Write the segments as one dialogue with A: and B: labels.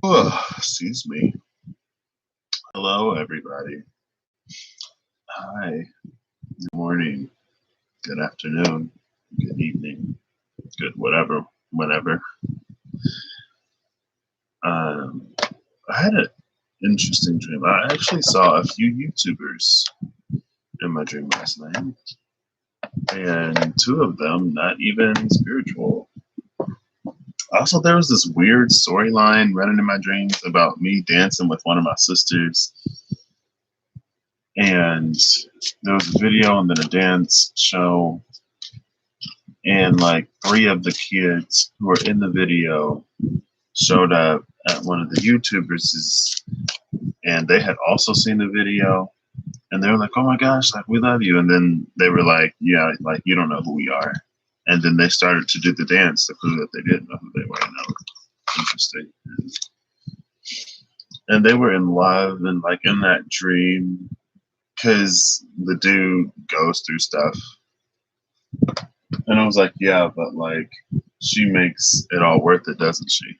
A: Oh, excuse me. Hello, everybody. Hi. Good morning. Good afternoon. Good evening. Good whatever. Whenever. Um, I had an interesting dream. I actually saw a few YouTubers in my dream last night, and two of them not even spiritual. Also, there was this weird storyline running in my dreams about me dancing with one of my sisters, and there was a video and then a dance show, and like three of the kids who were in the video showed up at one of the YouTubers, and they had also seen the video, and they were like, "Oh my gosh, like we love you," and then they were like, "Yeah, like you don't know who we are," and then they started to do the dance to prove that they didn't know who they were. Interesting. And they were in love and like in that dream because the dude goes through stuff. And I was like, yeah, but like she makes it all worth it, doesn't she?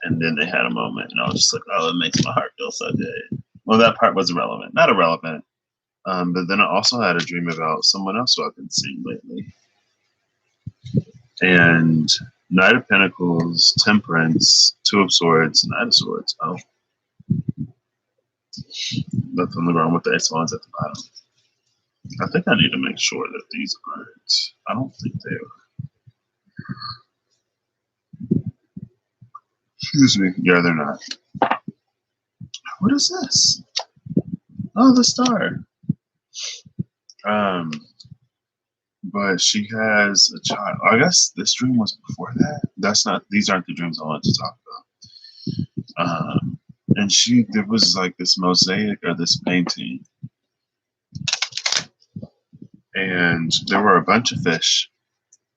A: And then they had a moment, and I was just like, oh, it makes my heart feel so good. Well, that part was irrelevant, not irrelevant. But then I also had a dream about someone else who I've been seeing lately. And Knight of Pentacles, Temperance, Two of Swords, Knight of Swords. Oh, nothing wrong with the Ace of Wands at the bottom. I think I need to make sure that these aren't. I don't think they are. Excuse me. Yeah, they're not. What is this? Oh, the star. But she has a child. I guess this dream was before that. That's not. These aren't the dreams I wanted to talk about. And there was like this mosaic or this painting, and there were a bunch of fish,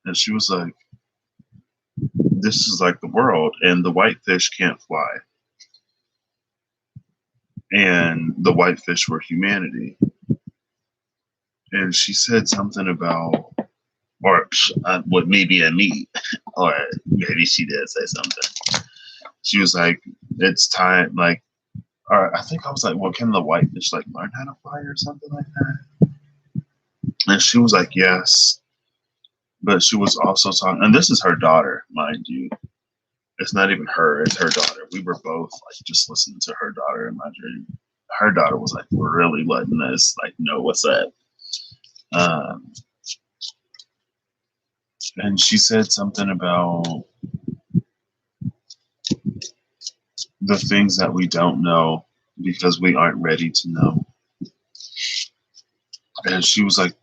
A: and she was like, "This is like the world, and the white fish can't fly, and the white fish were humanity." And she said something about, or what maybe a me, or maybe she did say something. She was like, "It's time," like, or I think I was like, "Well, can the white fish like learn how to fly or something like that?" And she was like, "Yes," but she was also talking, and this is her daughter, mind you. It's not even her; it's her daughter. We were both like just listening to her daughter in my dream. Her daughter was like really letting us like know what's up. And she said something about the things that we don't know because we aren't ready to know. And she was like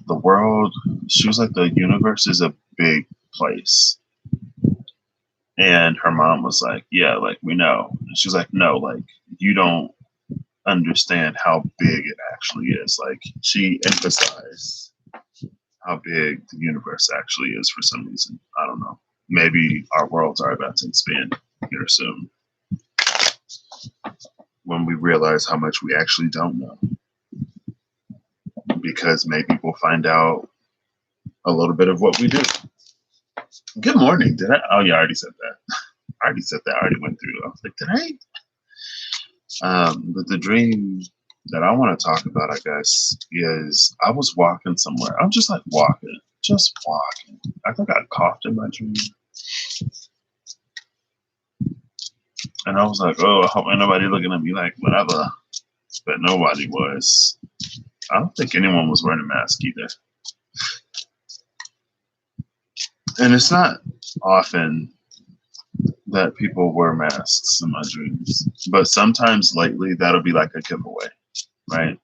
A: the world, she was like, the universe is a big place. And her mom was like, yeah, like we know. And she was like, no, like you don't understand how big it actually is. Like she emphasized how big the universe actually is for some reason. I don't know. Maybe our worlds are about to expand here soon when we realize how much we actually don't know. Because maybe we'll find out a little bit of what we do. Good morning. Did I? Oh, yeah, I already said that. I already went through it. I was like, did I? But the dream that I want to talk about, I guess, is I was walking somewhere. I'm just like just walking. I think I coughed in my dream. And I was like, oh, I hope ain't nobody looking at me like whatever. But nobody was. I don't think anyone was wearing a mask either. And it's not often that people wear masks in my dreams, but sometimes lately that'll be like a giveaway, right?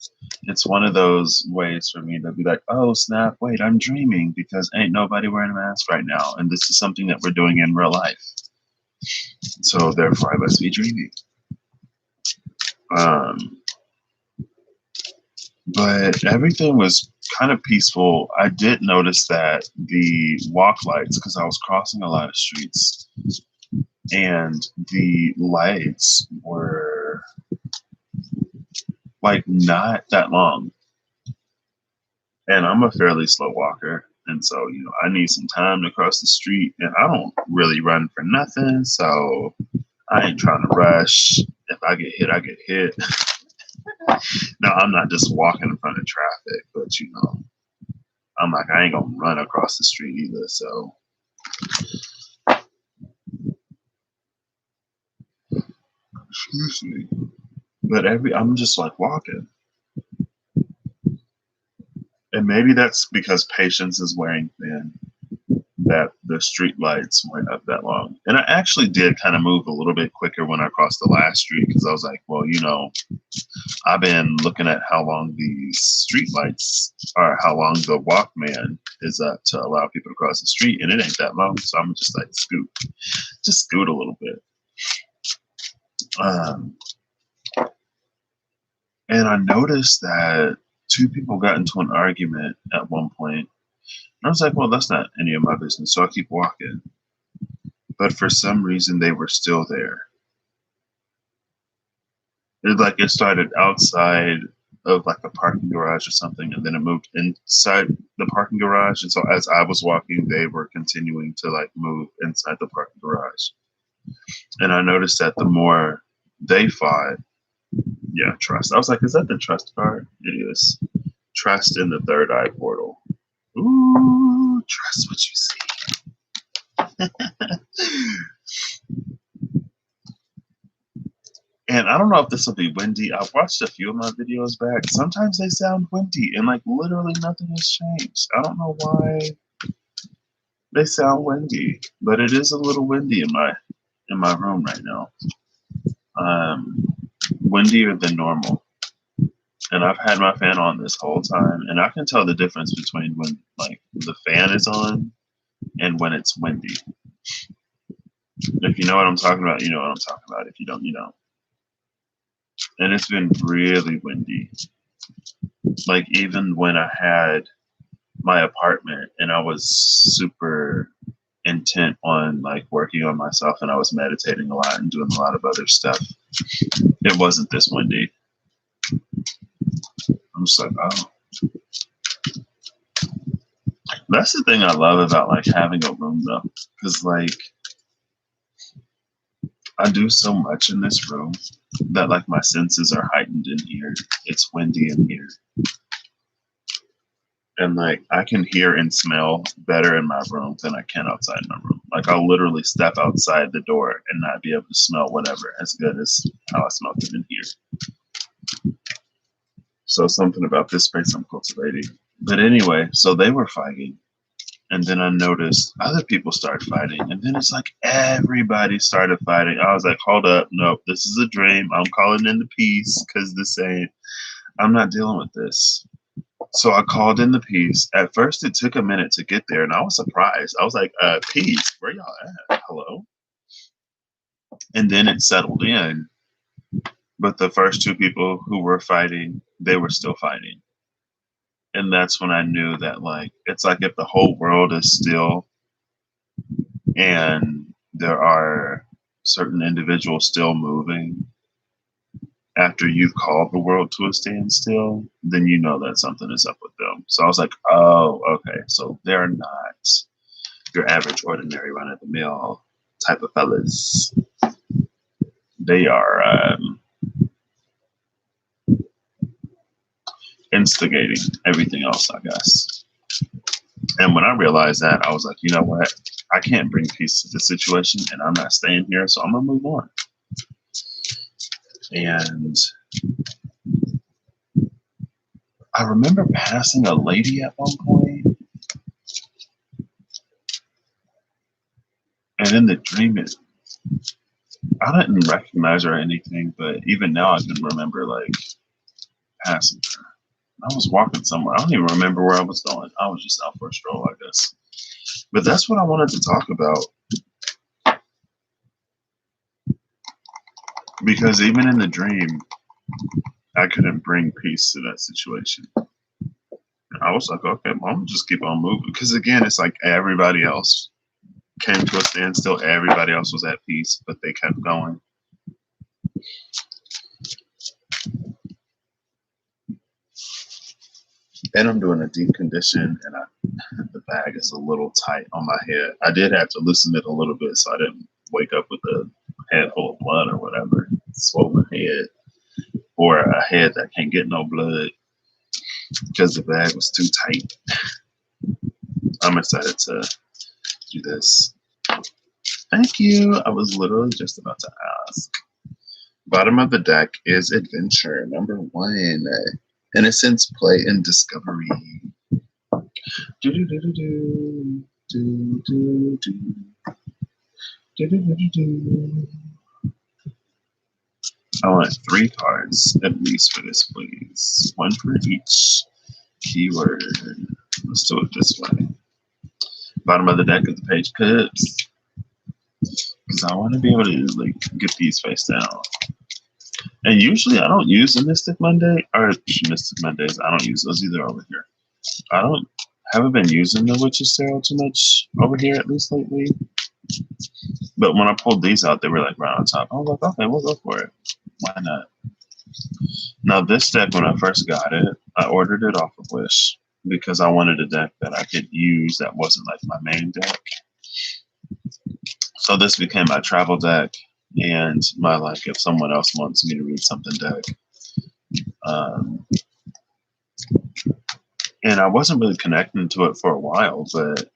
A: It's one of those ways for me to be like, oh snap, wait, I'm dreaming because ain't nobody wearing a mask right now, and this is something that we're doing in real life, so therefore I must be dreaming. But everything was kind of peaceful. I did notice that the walk lights, because I was crossing a lot of streets, and the lights were like not that long. And I'm a fairly slow walker, And so, I need some time to cross the street, and I don't really run for nothing. So I ain't trying to rush. If I get hit, I get hit. Now, I'm not just walking in front of traffic, but I'm like, I ain't gonna run across the street either. So, excuse me. But I'm just like walking. And maybe that's because patience is wearing thin, that the street lights weren't up that long. And I actually did kind of move a little bit quicker when I crossed the last street, because I was like, well, I've been looking at how long these street lights are, how long the Walkman is up to allow people to cross the street, and it ain't that long. So I'm just like, just scoot a little bit. And I noticed that two people got into an argument at one point. And I was like, well, that's not any of my business. So I keep walking. But for some reason, they were still there. It started outside of like a parking garage or something, and then it moved inside the parking garage. And so as I was walking, they were continuing to like move inside the parking garage. And I noticed that the more they fought, yeah, trust. I was like, is that the trust card? It is. Trust in the third eye portal. Ooh, trust what you see. And I don't know if this will be windy. I've watched a few of my videos back. Sometimes they sound windy, and like literally nothing has changed. I don't know why they sound windy, but it is a little windy in my room right now. Windier than normal. And I've had my fan on this whole time, and I can tell the difference between when like the fan is on and when it's windy. If you know what I'm talking about, you know what I'm talking about. If you don't, you don't. And it's been really windy. Like even when I had my apartment and I was super intent on like working on myself, and I was meditating a lot and doing a lot of other stuff, it wasn't this windy. I'm just like, oh. That's the thing I love about like having a room though, because like I do so much in this room that like my senses are heightened in here. It's windy in here. And like I can hear and smell better in my room than I can outside my room. Like I'll literally step outside the door and not be able to smell whatever as good as how I smell it in here. So something about this space I'm cultivating. But anyway, so they were fighting. And then I noticed other people started fighting. And then it's like everybody started fighting. I was like, hold up. Nope, this is a dream. I'm calling in the peace because I'm not dealing with this. So I called in the peace. At first, it took a minute to get there. And I was surprised. I was like, peace, where y'all at? Hello? And then it settled in. But the first two people who were fighting, they were still fighting. And that's when I knew that, like, it's like if the whole world is still and there are certain individuals still moving after you've called the world to a standstill, then you know that something is up with them. So I was like, oh, okay. So they're not your average, ordinary, run-of-the-mill type of fellas. They are instigating everything else, I guess. And when I realized that, I was like, you know what? I can't bring peace to the situation, and I'm not staying here, so I'm gonna move on. And I remember passing a lady at one point, and in the dream, I didn't recognize her or anything, but even now I can remember like passing her. I was walking somewhere. I don't even remember where I was going. I was just out for a stroll, I guess. But that's what I wanted to talk about. Because even in the dream, I couldn't bring peace to that situation. And I was like, okay, well, I'm gonna just keep on moving. Because again, it's like everybody else came to a standstill. Everybody else was at peace, but they kept going. And I'm doing a deep condition, and The bag is a little tight on my head. I did have to loosen it a little bit so I didn't wake up with a head full of blood or whatever, swollen head, or a head that can't get no blood because the bag was too tight. I'm excited to do this. Thank you. I was literally just about to ask. Bottom of the deck is adventure number 1. Innocence, play, and discovery. Do do do do do do do do do do do. I want 3 cards at least for this, please. 1 for each keyword. Let's do it this way. Bottom of the deck is the page cups. Because I want to be able to like get these face down. And usually I don't use a Mystic Monday or Mystic Mondays. I don't use those either over here. Haven't been using the Witch's Tarot too much over here, at least lately. But when I pulled these out, they were like right on top. I was like, okay, we'll go for it. Why not? Now this deck, when I first got it, I ordered it off of Wish because I wanted a deck that I could use that wasn't like my main deck. So this became my travel deck and my like if someone else wants me to read something deck. And I wasn't really connecting to it for a while, but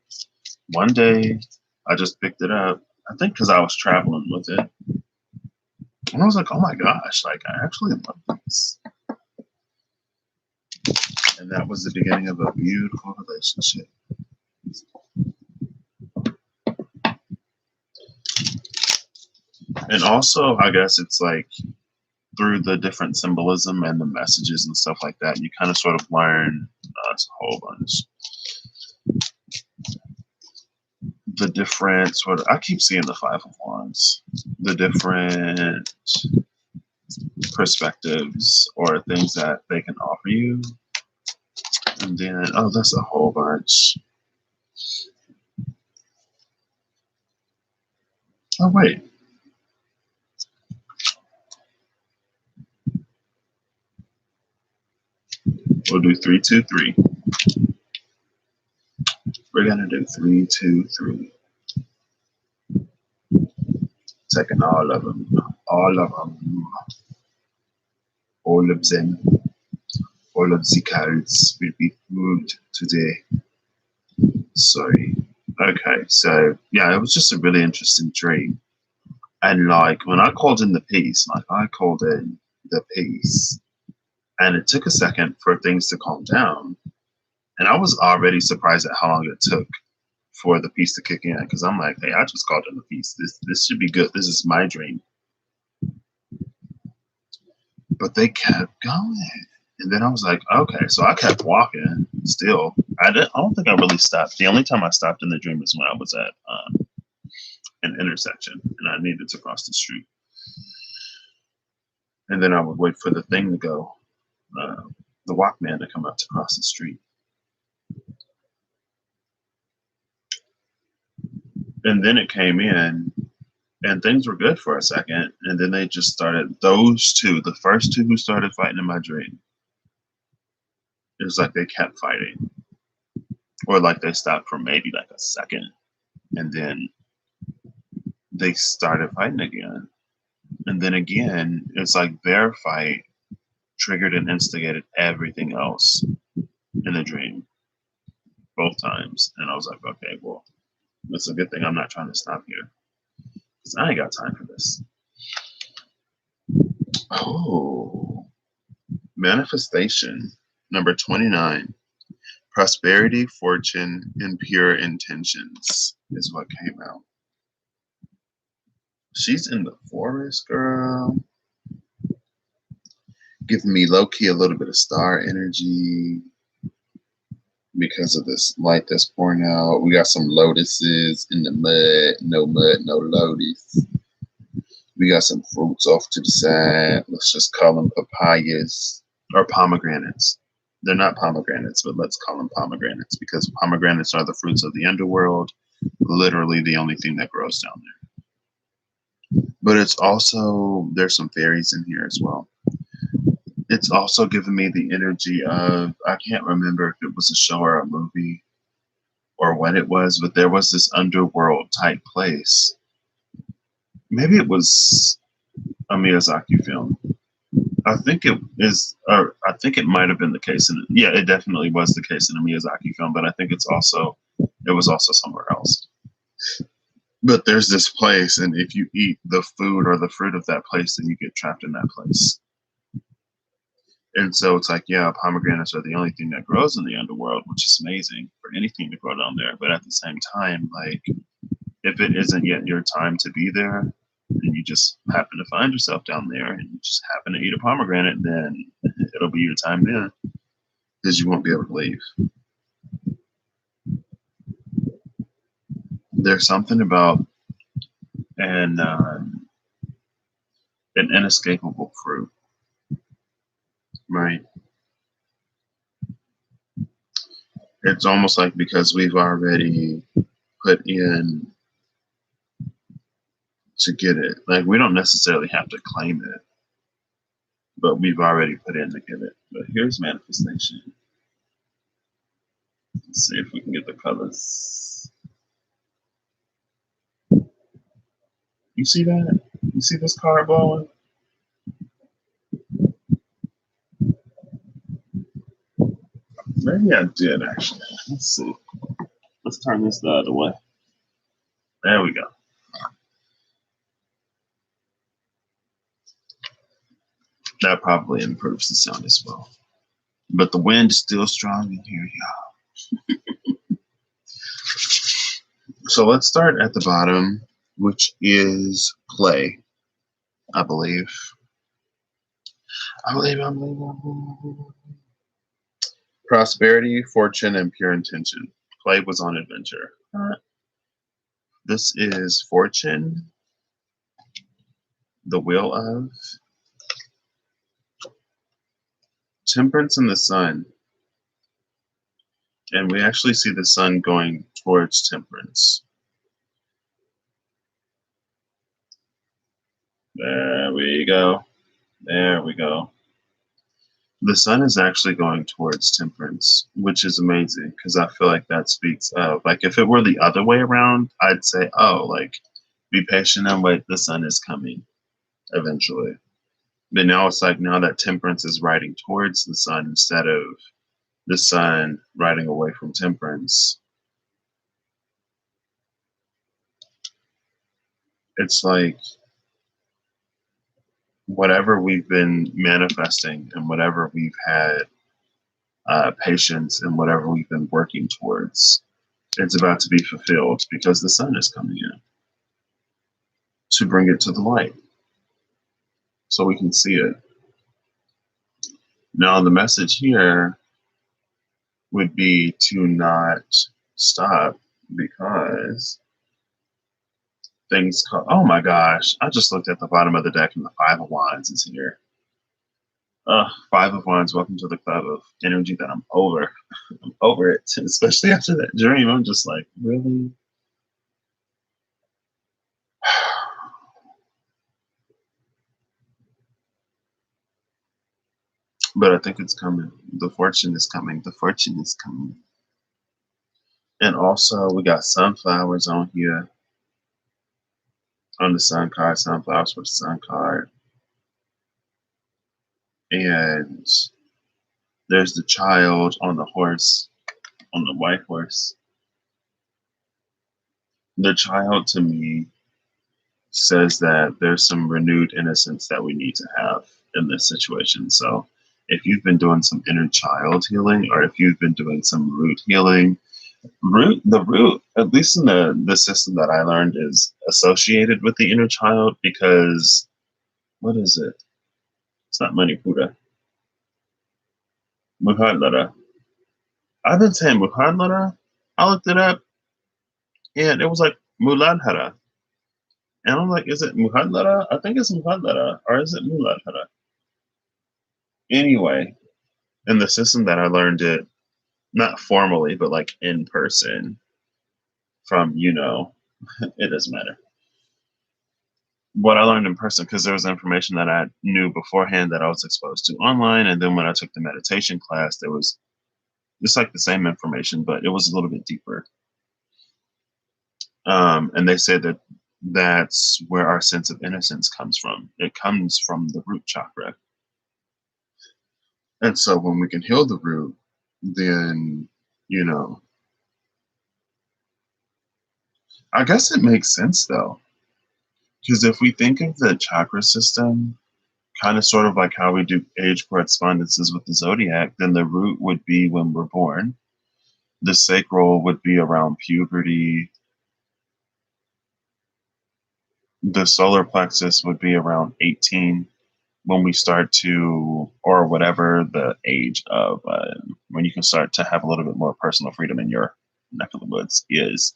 A: one day I just picked it up. I think because I was traveling with it. And I was like, oh my gosh, like I actually love this. And that was the beginning of a beautiful relationship. And also, I guess it's like through the different symbolism and the messages and stuff like that, you kind of sort of learn, it's a whole bunch. The different sort of, I keep seeing the 5 of Wands, the different perspectives or things that they can offer you. And then, oh, that's a whole bunch. Oh, wait. We'll do 3, 2, 3. We're gonna do 3, 2, 3. Taking all of them. All of them. All of them. All of the cards will be pulled today. Sorry. Okay, so yeah, it was just a really interesting dream. And like when I called in the piece, like I called in the piece, and it took a second for things to calm down. And I was already surprised at how long it took for the piece to kick in because I'm like, hey, I just called in the piece. This should be good. This is my dream. But they kept going. And then I was like, okay. So I kept walking still. I don't think I really stopped. The only time I stopped in the dream was when I was at an intersection and I needed to cross the street. And then I would wait for the thing to go, the Walkman to come up to cross the street. And then it came in and things were good for a second. And then they just started, those two, the first two who started fighting in my dream, it was like they kept fighting. Or like they stopped for maybe like a second. And then they started fighting again. And then again, it's like their fight triggered and instigated everything else in the dream. Both times. And I was like, okay, well, it's a good thing I'm not trying to stop here. Because I ain't got time for this. Oh. Manifestation. Number 29. Prosperity, fortune, and pure intentions is what came out. She's in the forest, girl. Giving me low-key a little bit of star energy because of this light that's pouring out. We got some lotuses in the mud, no lotus. We got some fruits off to the side. Let's just call them papayas or pomegranates. They're not pomegranates, but let's call them pomegranates because pomegranates are the fruits of the underworld, literally the only thing that grows down there. But it's also, there's some fairies in here as well. It's also giving me the energy of, I can't remember if it was a show or a movie, or what it was, but there was this underworld type place. Maybe it was a Miyazaki film. I think it is, or I think it might have been the case in, yeah, it definitely was the case in a Miyazaki film, but I think it was also somewhere else. But there's this place, and if you eat the food or the fruit of that place, then you get trapped in that place. And so it's like, yeah, pomegranates are the only thing that grows in the underworld, which is amazing for anything to grow down there. But at the same time, like, if it isn't yet your time to be there, and you just happen to find yourself down there and you just happen to eat a pomegranate, then it'll be your time then, because you won't be able to leave. There's something about an inescapable fruit, right? It's almost like because we've already put in to get it. Like, we don't necessarily have to claim it, but we've already put in to get it. But here's manifestation. Let's see if we can get the colors. You see that? You see this card blowing? Maybe I did actually. Let's see. Let's turn this the other way. There we go. That probably improves the sound as well. But the wind is still strong in here, y'all. So let's start at the bottom, which is play, I believe. I believe. Prosperity, fortune, and pure intention. Play was on adventure. This is fortune, the wheel of, temperance, and the sun. And we actually see the sun going towards temperance. There we go. There we go. The sun is actually going towards temperance, which is amazing because I feel like that speaks of, like, if it were the other way around, I'd say, oh, like, be patient and wait, the sun is coming eventually. But now it's like, now that temperance is riding towards the sun instead of the sun riding away from temperance. It's like whatever we've been manifesting and whatever we've had patience and whatever we've been working towards, it's about to be fulfilled because the sun is coming in to bring it to the light so we can see it. Now, the message here would be to not stop because things oh my gosh, I just looked at the bottom of the deck and the Five of Wands is here. Five of Wands, welcome to the club of energy that I'm over. I'm over it, especially after that dream. I'm just like, really? But I think it's coming. The fortune is coming. The fortune is coming. And also, we got sunflowers on here. On the sun card, sunflowers for the sun card. And there's the child on the horse, on the white horse. The child to me says that there's some renewed innocence that we need to have in this situation. So if you've been doing some inner child healing, or if you've been doing some root healing, the root, at least in the system that I learned, is associated with the inner child because, what is it? It's not Manipura. Muhadlara. I've been saying Muhadlara. I looked it up and it was like Muladhara. And I'm like, is it Muhadlara? I think it's Muhadlara, or is it Muladhara? Anyway, in the system that I learned it, not formally, but like in person from, it doesn't matter. What I learned in person, because there was information that I knew beforehand that I was exposed to online. And then when I took the meditation class, there was just like the same information, but it was a little bit deeper. And they say that that's where our sense of innocence comes from. It comes from the root chakra. And so when we can heal the root, then, you know, I guess it makes sense though. Because if we think of the chakra system, kind of sort of like how we do age correspondences with the zodiac, then the root would be when we're born. The sacral would be around puberty. The solar plexus would be around 18 when we start to, or whatever the age of when you can start to have a little bit more personal freedom in your neck of the woods is.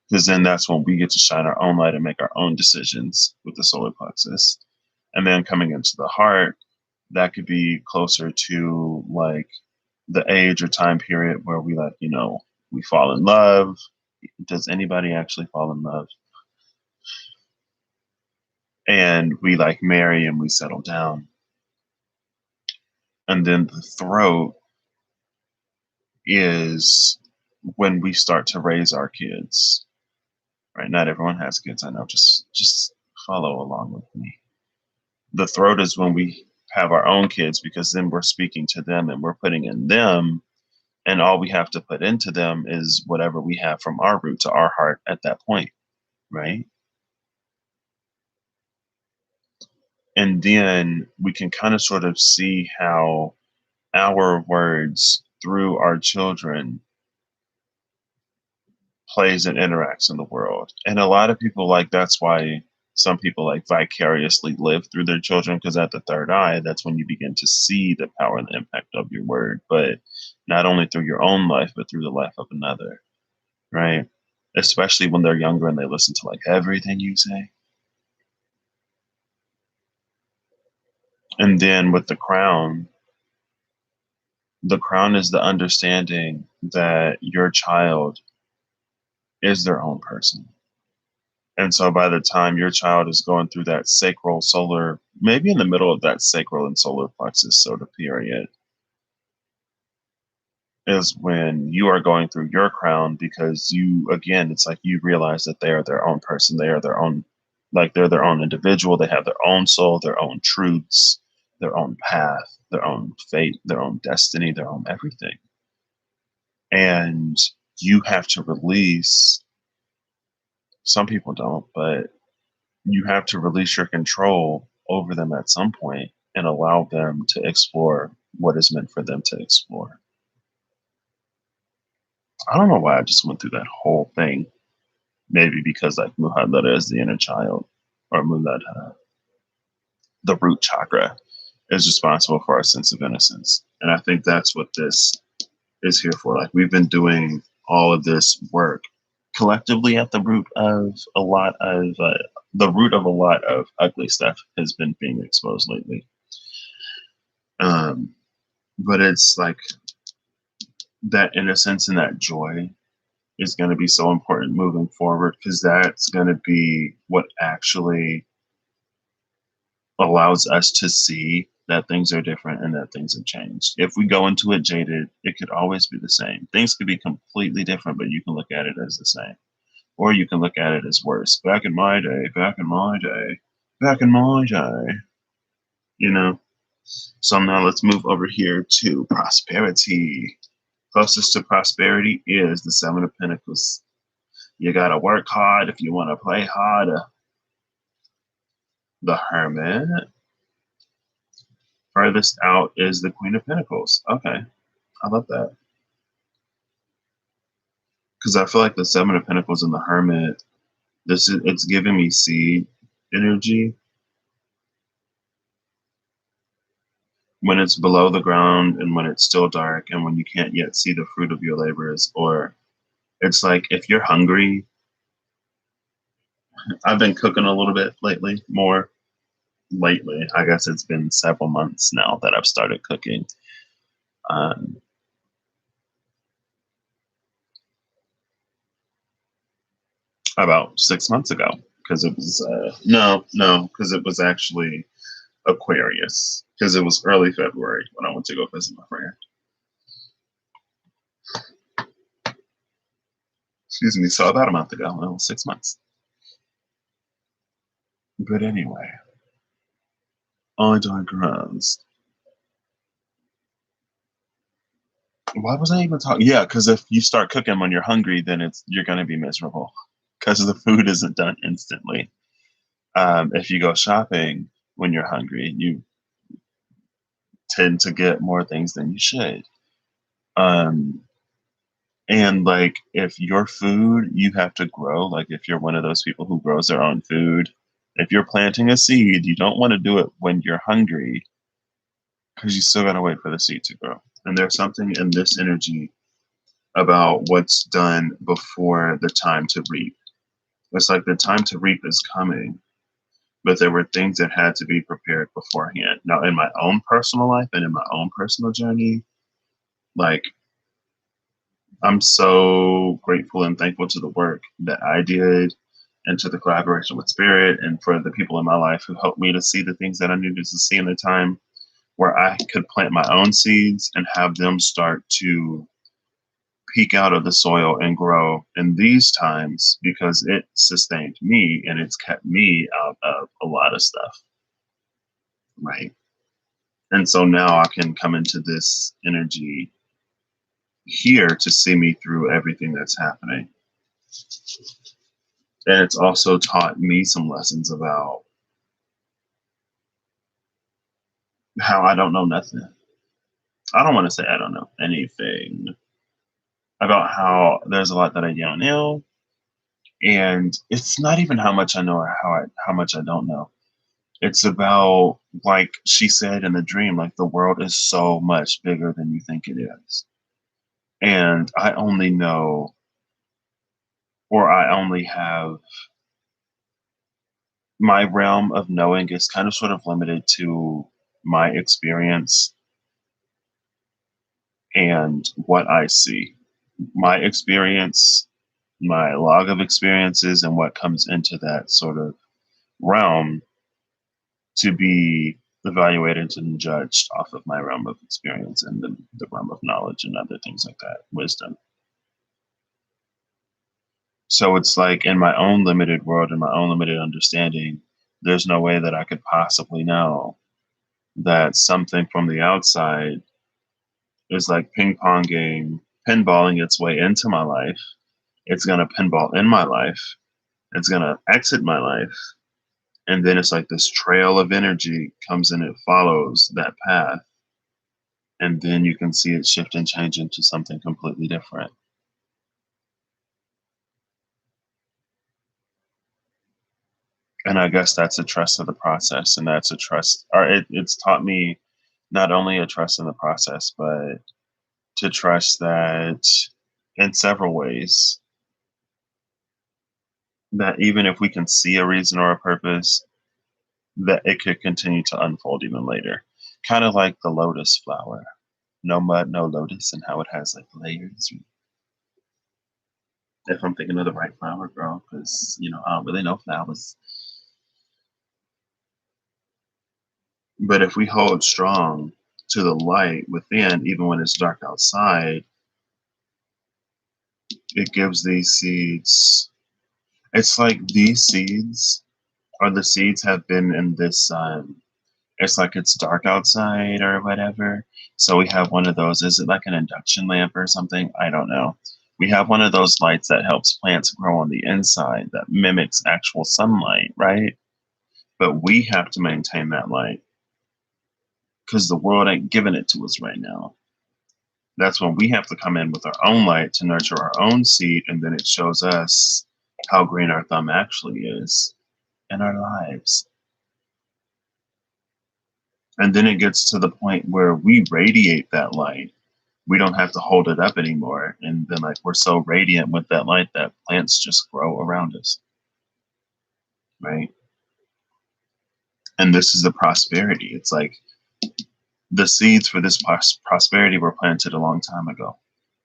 A: Because then that's when we get to shine our own light and make our own decisions with the solar plexus. And then coming into the heart, that could be closer to like the age or time period where we like, we fall in love. Does anybody actually fall in love? And we like marry and we settle down. And then the throat is when we start to raise our kids. Right? Not everyone has kids, I know. Just follow along with me. The throat is when we have our own kids because then we're speaking to them and we're putting in them, and all we have to put into them is whatever we have from our root to our heart at that point, right? And then we can kind of sort of see how our words through our children plays and interacts in the world. And a lot of people, like, that's why some people like vicariously live through their children, because at the third eye, that's when you begin to see the power and the impact of your word, but not only through your own life, but through the life of another, right? Especially when they're younger and they listen to like everything you say. And then with the crown is the understanding that your child is their own person. And so by the time your child is going through that sacral solar, maybe in the middle of that sacral and solar plexus sort of period, is when you are going through your crown, because you, again, it's like you realize that they are their own person. They are their own, like they're their own individual. They have their own soul, their own truths, their own path, their own fate, their own destiny, their own everything. And you have to release, some people don't, but you have to release your control over them at some point and allow them to explore what is meant for them to explore. I don't know why I just went through that whole thing. Maybe because like Muladhara is the inner child, or Muladhara, the root chakra, is responsible for our sense of innocence. And I think that's what this is here for. Like we've been doing all of this work collectively at the root of a lot of the root of a lot of ugly stuff has been being exposed lately. But it's like that innocence and that joy is going to be so important moving forward, because that's going to be what actually allows us to see that things are different and that things have changed. If we go into it jaded, it could always be the same. Things could be completely different, but you can look at it as the same. Or you can look at it as worse. Back in my day, back in my day, back in my day, you know? So now let's move over here to prosperity. Closest to prosperity is the Seven of Pentacles. You gotta work hard if you want to play harder. The Hermit. Furthest out is the Queen of Pentacles. Okay, I love that. Because I feel like the Seven of Pentacles and the Hermit, it's giving me seed energy. When it's below the ground and when it's still dark and when you can't yet see the fruit of your labors, or it's like if you're hungry. I've been cooking a little bit lately, more lately. I guess it's been several months now that I've started cooking. Um, about 6 months ago, because it was no, because it was actually Aquarius, because it was early February when I went to go visit my friend. Excuse me. So about a month ago, well, 6 months. But anyway, I digress. Why was I even talking? Yeah, because if you start cooking when you're hungry, then you're gonna be miserable because the food isn't done instantly. If you go shopping when you're hungry, you tend to get more things than you should. Um, and like if your food you have to grow, like if you're one of those people who grows their own food, if you're planting a seed, you don't want to do it when you're hungry because you still gotta wait for the seed to grow. And there's something in this energy about what's done before the time to reap. It's like the time to reap is coming, but there were things that had to be prepared beforehand. Now, in my own personal life and in my own personal journey, like I'm so grateful and thankful to the work that I did and to the collaboration with Spirit and for the people in my life who helped me to see the things that I needed to see in the time where I could plant my own seeds and have them start to peek out of the soil and grow in these times because it sustained me and it's kept me out of a lot of stuff. Right. And so now I can come into this energy here to see me through everything that's happening. And it's also taught me some lessons about how I don't know nothing. I don't want to say I don't know anything about how there's a lot that I don't know. And it's not even how much I know or how much I don't know. It's about, like she said in the dream, like the world is so much bigger than you think it is. And I only know, or I only have my realm of knowing is kind of sort of limited to my experience and what I see. My experience, my log of experiences, and what comes into that sort of realm to be evaluated and judged off of my realm of experience and the realm of knowledge and other things like that, wisdom. So it's like in my own limited world and my own limited understanding, there's no way that I could possibly know that something from the outside is like ping ponging, pinballing its way into my life. It's going to pinball in my life. It's going to exit my life. And then it's like this trail of energy comes and it follows that path. And then you can see it shift and change into something completely different. And I guess that's a trust of the process. And that's a trust, or it's taught me not only a trust in the process, but to trust that in several ways, that even if we can see a reason or a purpose, that it could continue to unfold even later. Kind of like the lotus flower. No mud, no lotus, and how it has like layers. If I'm thinking of the right flower, girl, because I don't really know flowers. But if we hold strong to the light within, even when it's dark outside, it gives these seeds. It's like these seeds, or the seeds have been in this it's like it's dark outside or whatever. So we have one of those. Is it like an induction lamp or something? I don't know. We have one of those lights that helps plants grow on the inside that mimics actual sunlight, right? But we have to maintain that light because the world ain't giving it to us right now. That's when we have to come in with our own light to nurture our own seed, and then it shows us how green our thumb actually is in our lives. And then it gets to the point where we radiate that light. We don't have to hold it up anymore. And then like we're so radiant with that light that plants just grow around us. Right. And this is the prosperity. It's like the seeds for this prosperity were planted a long time ago.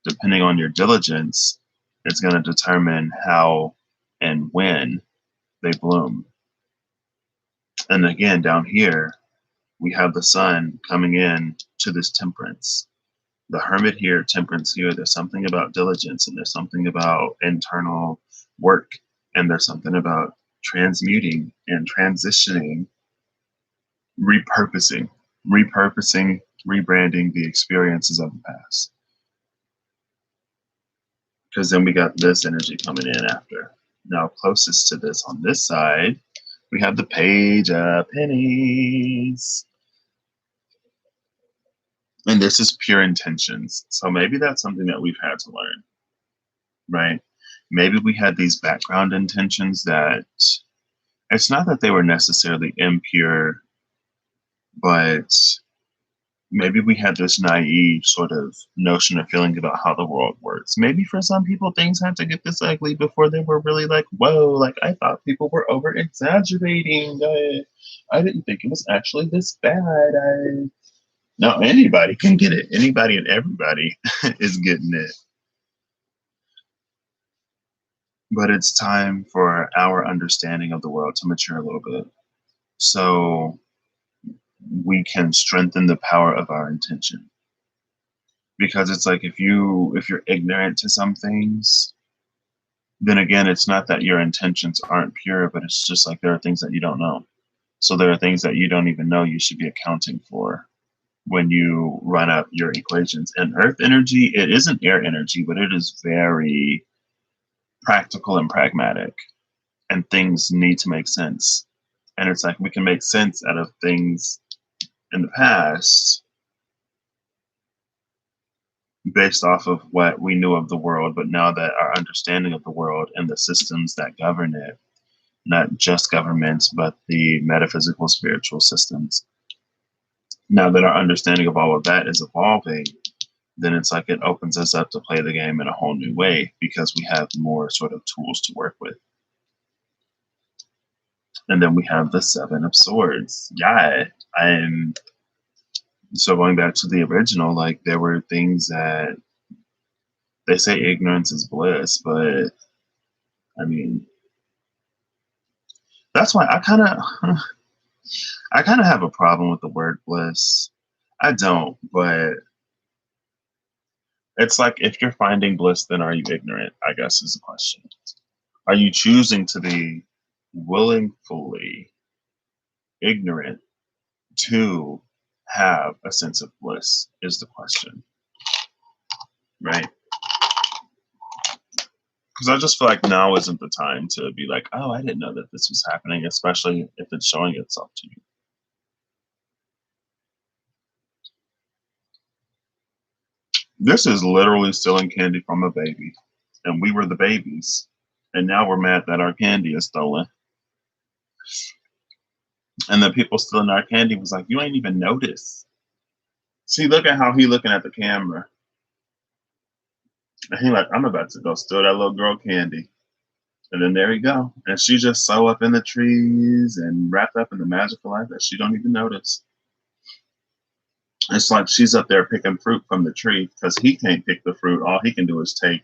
A: Depending on your diligence, it's going to determine how and when they bloom. And again, down here, we have the sun coming in to this temperance. The Hermit here, Temperance here. There's something about diligence, and there's something about internal work, and there's something about transmuting and transitioning, repurposing, rebranding the experiences of the past. Because then we got this energy coming in after. Now, closest to this on this side, we have the Page of Pennies. And this is pure intentions. So maybe that's something that we've had to learn, right? Maybe we had these background intentions that it's not that they were necessarily impure, but maybe we had this naive sort of notion or feeling about how the world works. Maybe for some people, things had to get this ugly before they were really like, whoa, like I thought people were over exaggerating. I didn't think it was actually this bad. No, anybody can get it. Anybody and everybody is getting it. But it's time for our understanding of the world to mature a little bit, so we can strengthen the power of our intention. Because it's like if you're ignorant to some things, then again, it's not that your intentions aren't pure, but it's just like there are things that you don't know. So there are things that you don't even know you should be accounting for when you run up your equations. And earth energy, it isn't air energy, but it is very practical and pragmatic, and things need to make sense. And it's like we can make sense out of things in the past based off of what we knew of the world, but now that our understanding of the world and the systems that govern it, not just governments, but the metaphysical spiritual systems, now that our understanding of all of that is evolving, then it's like it opens us up to play the game in a whole new way because we have more sort of tools to work with. And then we have the Seven of Swords. Yeah, so going back to the original, like there were things that they say ignorance is bliss, but I mean, that's why I kind of have a problem with the word bliss. I don't, but it's like if you're finding bliss, then are you ignorant? I guess is the question. Are you choosing to be willingly ignorant to have a sense of bliss? Is the question, right? Because I just feel like now isn't the time to be like, oh, I didn't know that this was happening, especially if it's showing itself to you. This is literally stealing candy from a baby, and we were the babies, and now we're mad that our candy is stolen. And the people stealing our candy was like, you ain't even noticed. See, look at how he looking at the camera. And he like, I'm about to go steal that little girl candy. And then there you go. And she just so up in the trees and wrapped up in the magical light that she don't even notice. It's like she's up there picking fruit from the tree because he can't pick the fruit. All he can do is take.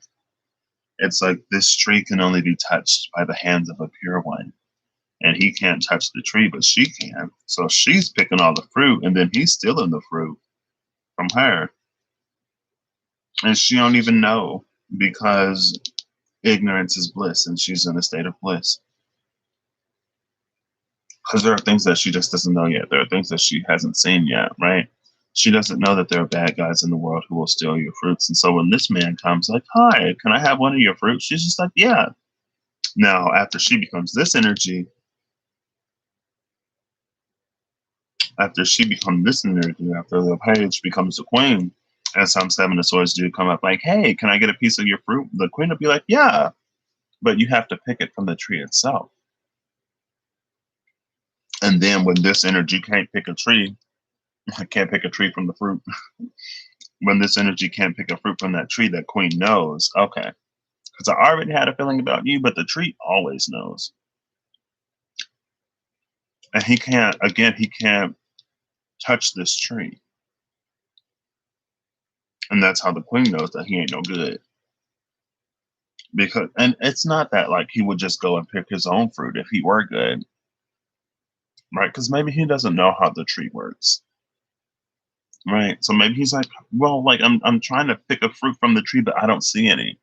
A: It's like this tree can only be touched by the hands of a pure one. And he can't touch the tree, but she can. So she's picking all the fruit, and then he's stealing the fruit from her. And she don't even know because ignorance is bliss, and she's in a state of bliss. Because there are things that she just doesn't know yet. There are things that she hasn't seen yet, right? She doesn't know that there are bad guys in the world who will steal your fruits. And so when this man comes like, hi, can I have one of your fruits? She's just like, yeah. Now, after she becomes this energy, after the Page becomes the Queen, and some Seven of Swords do come up like, hey, can I get a piece of your fruit? The Queen will be like, yeah, but you have to pick it from the tree itself. And then when this energy can't pick a tree from the fruit. When this energy can't pick a fruit from that tree, that Queen knows, okay, because I already had a feeling about you, but the tree always knows. And he can't touch this tree. And that's how the Queen knows that he ain't no good. And it's not that like he would just go and pick his own fruit if he were good, right? Because maybe he doesn't know how the tree works. Right. So maybe he's like, well, like I'm trying to pick a fruit from the tree, but I don't see any.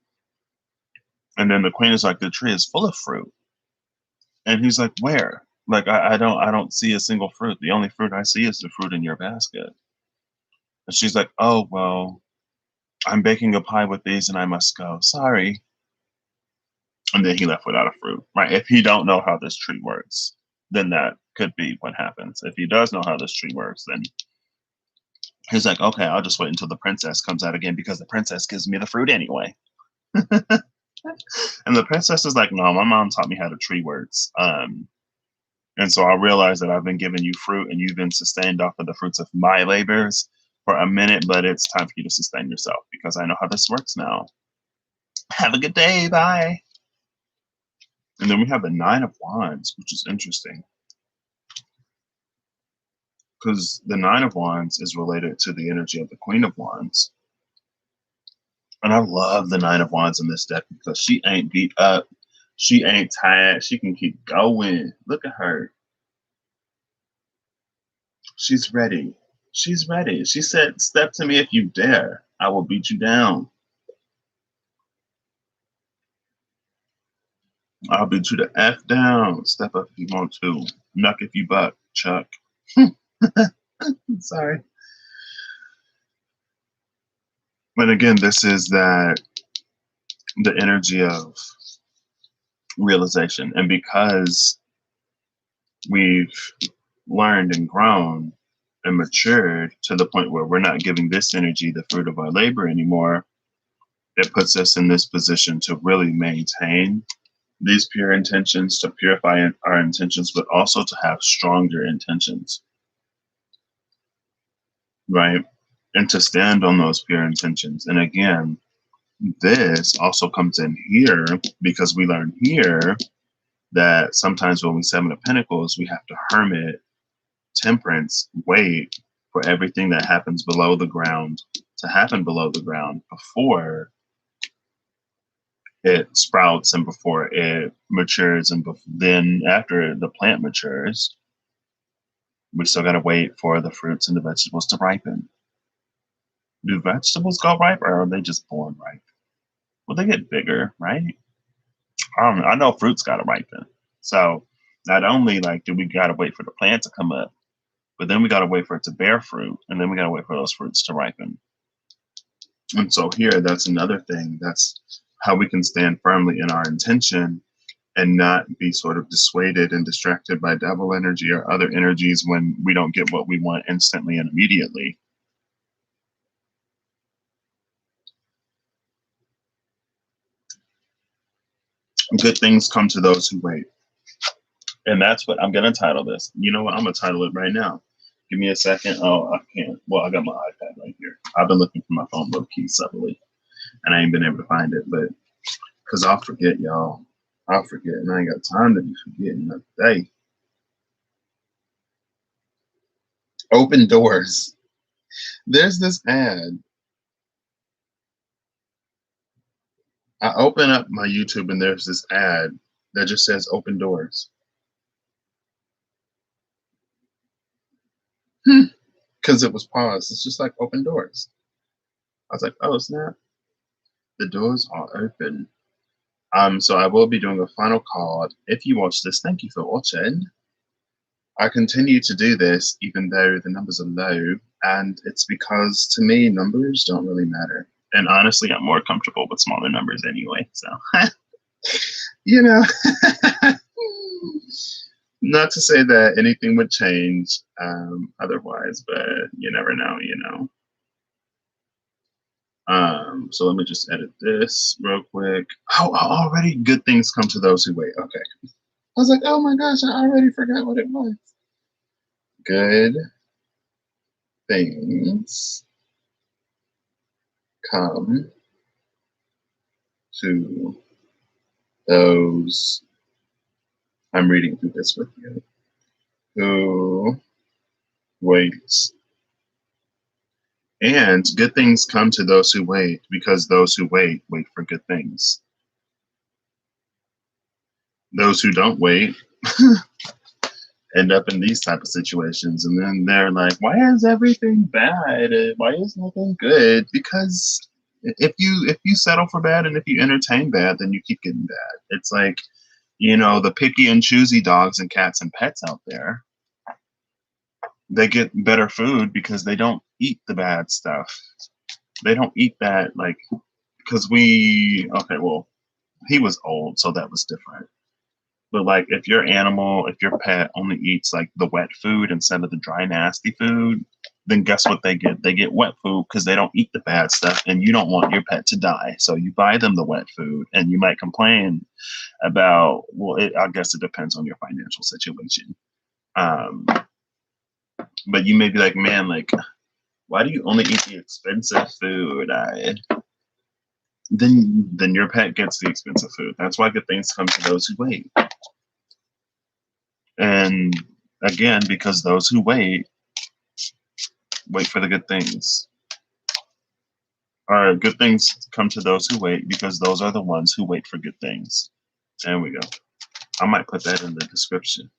A: And then the queen is like, the tree is full of fruit. And he's like, where? Like I don't see a single fruit. The only fruit I see is the fruit in your basket. And she's like, oh well, I'm baking a pie with these and I must go. Sorry. And then he left without a fruit. Right. If he don't know how this tree works, then that could be what happens. If he does know how this tree works, then he's like, okay, I'll just wait until the princess comes out again because the princess gives me the fruit anyway. And the princess is like, no, my mom taught me how the tree works. And so I realized that I've been giving you fruit and you've been sustained off of the fruits of my labors for a minute, but it's time for you to sustain yourself because I know how this works now. Have a good day. Bye. And then we have the Nine of Wands, which is interesting because the Nine of Wands is related to the energy of the Queen of Wands. And I love the Nine of Wands in this deck because she ain't beat up. She ain't tired. She can keep going. Look at her. She's ready. She's ready. She said, step to me if you dare. I will beat you down. I'll beat you the F down. Step up if you want to. Knuck if you buck, Chuck. Sorry. But again, this is that the energy of realization. And because we've learned and grown and matured to the point where we're not giving this energy the fruit of our labor anymore, it puts us in this position to really maintain these pure intentions, to purify our intentions, but also to have stronger intentions, right? And to stand on those pure intentions. And again, this also comes in here because we learn here that sometimes when we Seven of Pentacles, we have to hermit, temperance, wait for everything that happens below the ground to happen below the ground before it sprouts and before it matures. And then after the plant matures, we still got to wait for the fruits and the vegetables to ripen. Do vegetables go ripe or are they just born ripe? Well, they get bigger, right? I know fruits got to ripen. So not only like do we got to wait for the plant to come up, but then we got to wait for it to bear fruit, and then we got to wait for those fruits to ripen. And so here, that's another thing. That's how we can stand firmly in our intention and not be sort of dissuaded and distracted by devil energy or other energies when we don't get what we want instantly and immediately. Good things come to those who wait. And that's what I'm going to title this. You know what? I'm going to title it right now. Give me a second. Oh, I can't. Well, I got my iPad right here. I've been looking for my phone low key subtly, and I ain't been able to find it, but because I'll forget, y'all. I'll forget, and I ain't got time to be forgetting that day. Open doors. There's this ad. I open up my YouTube and there's this ad that just says open doors. Because it was paused. It's just like open doors. I was like, oh snap. The doors are open. So I will be doing a final call. If you watch this, thank you for watching. I continue to do this even though the numbers are low, and it's because to me numbers don't really matter. And honestly, I'm more comfortable with smaller numbers anyway. So, you know, not to say that anything would change otherwise, but you never know, you know. So let me just edit this real quick. Oh, already good things come to those who wait. Okay. I was like, oh my gosh, I already forgot what it was. Good things come to those, I'm reading through this with you, who wait. And good things come to those who wait, because those who wait for good things. Those who don't wait, end up in these type of situations, and then they're like, why is everything bad? Why is nothing good? Because if you settle for bad and if you entertain bad, then you keep getting bad. It's like, the picky and choosy dogs and cats and pets out there, they get better food because they don't eat the bad stuff. They don't eat that, like, because okay, well, he was old, so that was different. But like, if your pet only eats like the wet food instead of the dry, nasty food, then guess what they get? They get wet food because they don't eat the bad stuff, and you don't want your pet to die. So you buy them the wet food, and you might complain about, well, I guess it depends on your financial situation. Um, but you may be like, man, like, why do you only eat the expensive food? Then your pet gets the expensive food. That's why good things come to those who wait. And again, because those who wait for the good things. Or good things come to those who wait because those are the ones who wait for good things. There we go. I might put that in the description.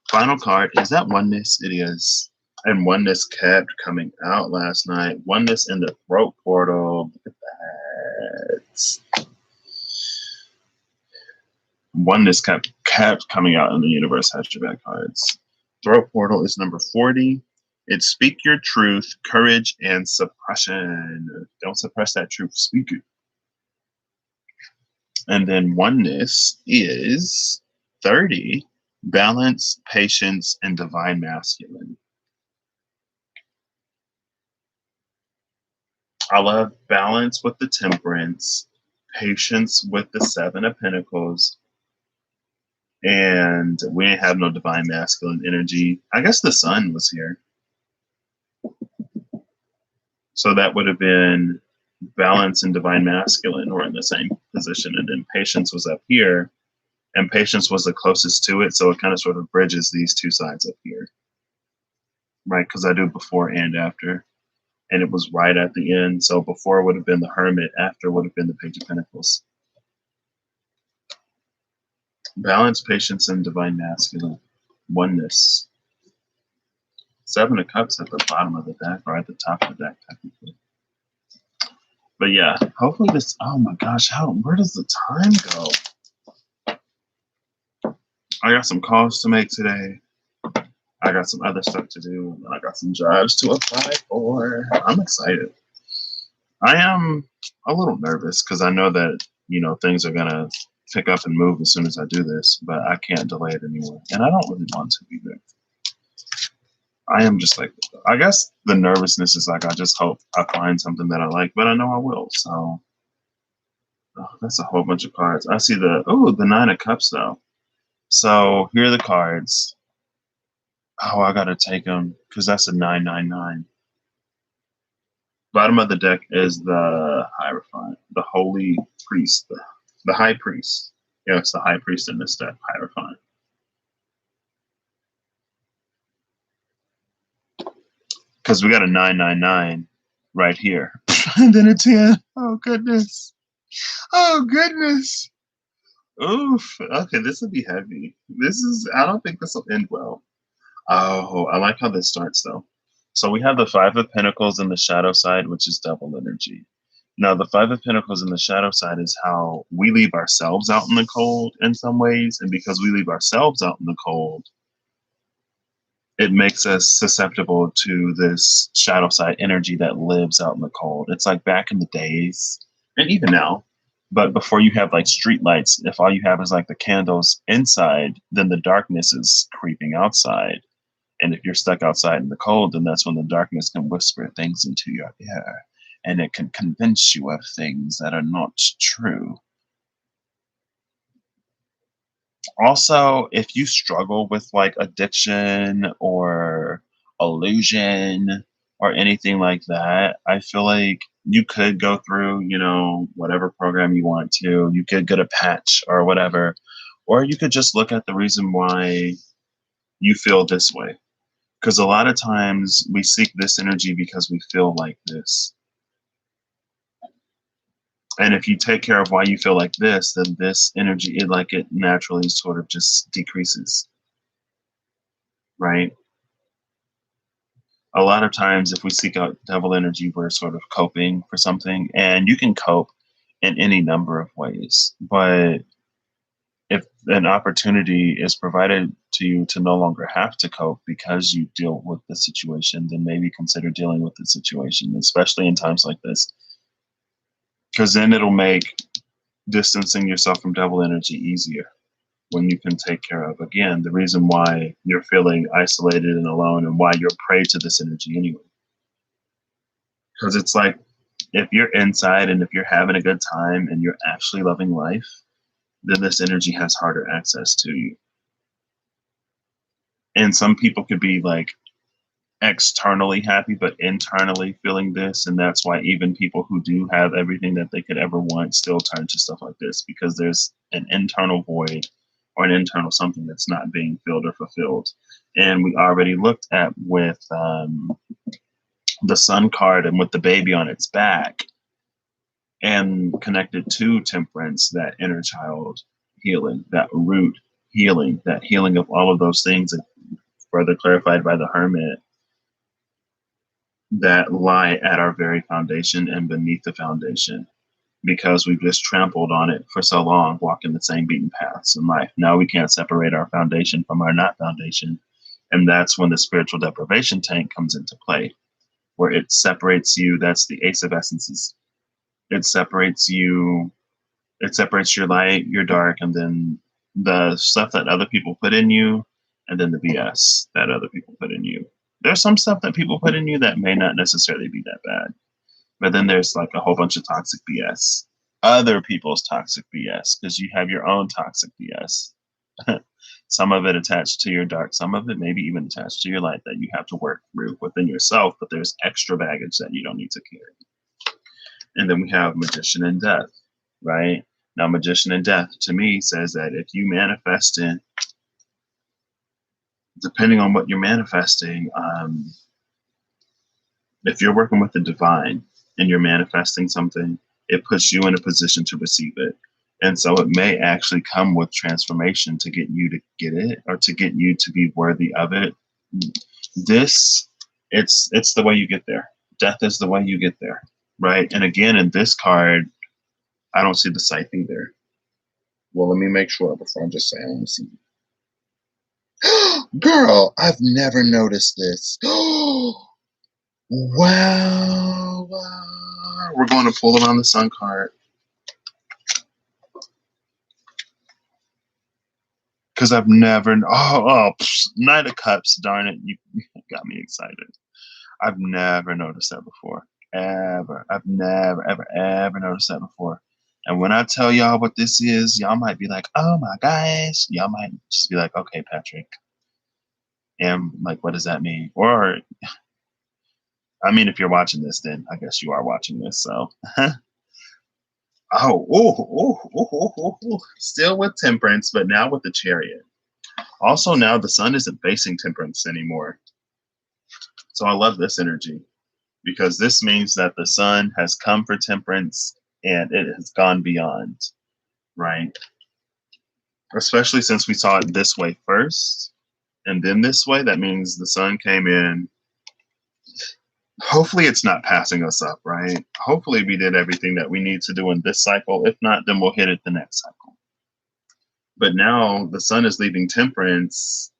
A: Final card, is that Oneness? It is. And Oneness kept coming out last night. Oneness in the throat portal. Look at that. Oneness kept coming out in the universe hatchback cards. Throat portal is number 40. It's speak your truth, courage, and suppression. Don't suppress that truth, speak it. And then Oneness is 30. Balance, patience, and divine masculine. I love balance with the Temperance, patience with the Seven of Pentacles, and we ain't have no divine masculine energy. I guess the Sun was here. So that would have been balance and divine masculine were in the same position. And then patience was up here, and patience was the closest to it. So it kind of sort of bridges these two sides up here, right? Because I do before and after. And it was right at the end. So before would have been the Hermit, after would have been the Page of Pentacles. Balance, patience, and divine masculine. Oneness. Seven of Cups at the bottom of the deck, or at the top of the deck, technically. But yeah, hopefully this, oh my gosh, where does the time go? I got some calls to make today. I got some other stuff to do. I got some jobs to apply for. I'm excited. I am a little nervous because I know that, things are going to pick up and move as soon as I do this, but I can't delay it anymore. And I don't really want to either. I am just like, I guess the nervousness is like, I just hope I find something that I like, but I know I will. So that's a whole bunch of cards. I see the Nine of Cups though. So here are the cards. Oh, I got to take them because that's a 999. Bottom of the deck is the Hierophant, the Holy Priest, the High Priest. Yeah, it's the High Priest in this deck, Hierophant. Because we got a 999 right here. And then a 10. Oh, goodness. Oh, goodness. Oof. Okay, this will be heavy. I don't think this will end well. Oh, I like how this starts, though. So we have the Five of Pentacles in the shadow side, which is double energy. Now, the Five of Pentacles in the shadow side is how we leave ourselves out in the cold in some ways. And because we leave ourselves out in the cold, it makes us susceptible to this shadow side energy that lives out in the cold. It's like back in the days, and even now, but before you have like street lights, if all you have is like the candles inside, then the darkness is creeping outside. And if you're stuck outside in the cold, then that's when the darkness can whisper things into your ear, and it can convince you of things that are not true. Also, if you struggle with like addiction or illusion or anything like that, I feel like you could go through, whatever program you want to. You could get a patch or whatever, or you could just look at the reason why you feel this way. Because a lot of times we seek this energy because we feel like this. And if you take care of why you feel like this, then this energy, it naturally sort of just decreases. right? A lot of times, if we seek out devil energy, we're sort of coping for something, and you can cope in any number of ways. But if an opportunity is provided to you to no longer have to cope because you deal with the situation, then maybe consider dealing with the situation, especially in times like this, because then it'll make distancing yourself from devil energy easier when you can take care of, again, the reason why you're feeling isolated and alone and why you're prey to this energy anyway. Because it's like, if you're inside and if you're having a good time and you're actually loving life, then this energy has harder access to you. And some people could be like externally happy, but internally feeling this. And that's why even people who do have everything that they could ever want still turn to stuff like this, because there's an internal void or an internal something that's not being filled or fulfilled. And we already looked at with the sun card and with the baby on its back and connected to temperance, that inner child healing, that root healing, that healing of all of those things, further clarified by the hermit, that lie at our very foundation and beneath the foundation, because we've just trampled on it for so long, walking the same beaten paths in life. Now we can't separate our foundation from our not foundation. And that's when the spiritual deprivation tank comes into play, where it separates you. That's the Ace of Essences. It separates you, it separates your light, your dark, and then the stuff that other people put in you, and then the BS that other people put in you. There's some stuff that people put in you that may not necessarily be that bad. But then there's like a whole bunch of toxic BS, other people's toxic BS, because you have your own toxic BS. Some of it attached to your dark, some of it maybe even attached to your light that you have to work through within yourself, but there's extra baggage that you don't need to carry. And then we have Magician and Death, right? Now, Magician and Death to me says that if you manifest in, depending on what you're manifesting, if you're working with the divine and you're manifesting something, it puts you in a position to receive it. And so it may actually come with transformation to get you to get it, or to get you to be worthy of it. This, it's the way you get there. Death is the way you get there, right? And again, in this card, I don't see the scythe either. Well, let me make sure before I just say I don't see it. Girl, I've never noticed this. Wow, wow. We're going to pull it on the sun card. Because I've never, Knight of Cups, darn it, you got me excited. I've never noticed that before, ever. I've never, ever, ever noticed that before. And when I tell y'all what this is, y'all might be like, oh my gosh. Y'all might just be like, okay, Patrick. And like, what does that mean? Or, I mean, if you're watching this, then I guess you are watching this, so. Still with Temperance, but now with the Chariot. Also, now the sun isn't facing Temperance anymore. So I love this energy, because this means that the sun has come for Temperance and it has gone beyond, right? Especially since we saw it this way first and then this way. That means the sun came in. Hopefully it's not passing us up, right? Hopefully we did everything that we need to do in this cycle. If not, then we'll hit it the next cycle. But now the sun is leaving Temperance,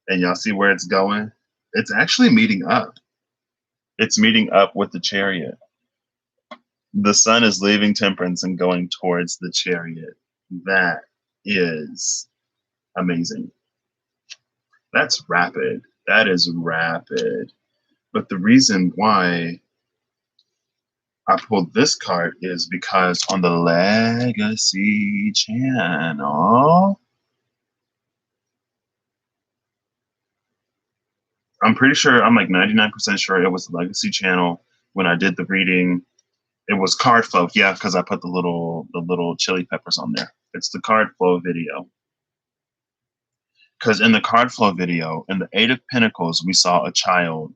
A: and y'all see where it's going? It's actually meeting up. It's meeting up with the Chariot. The sun is leaving Temperance and going towards the Chariot. That is amazing. That's rapid. That is rapid. But the reason why I pulled this card is because on the Legacy channel, I'm pretty sure, I'm like 99% sure it was the Legacy channel when I did the reading. It was card flow, yeah, because I put the little chili peppers on there. It's the card flow video. Because in the card flow video, in the Eight of Pentacles, we saw a child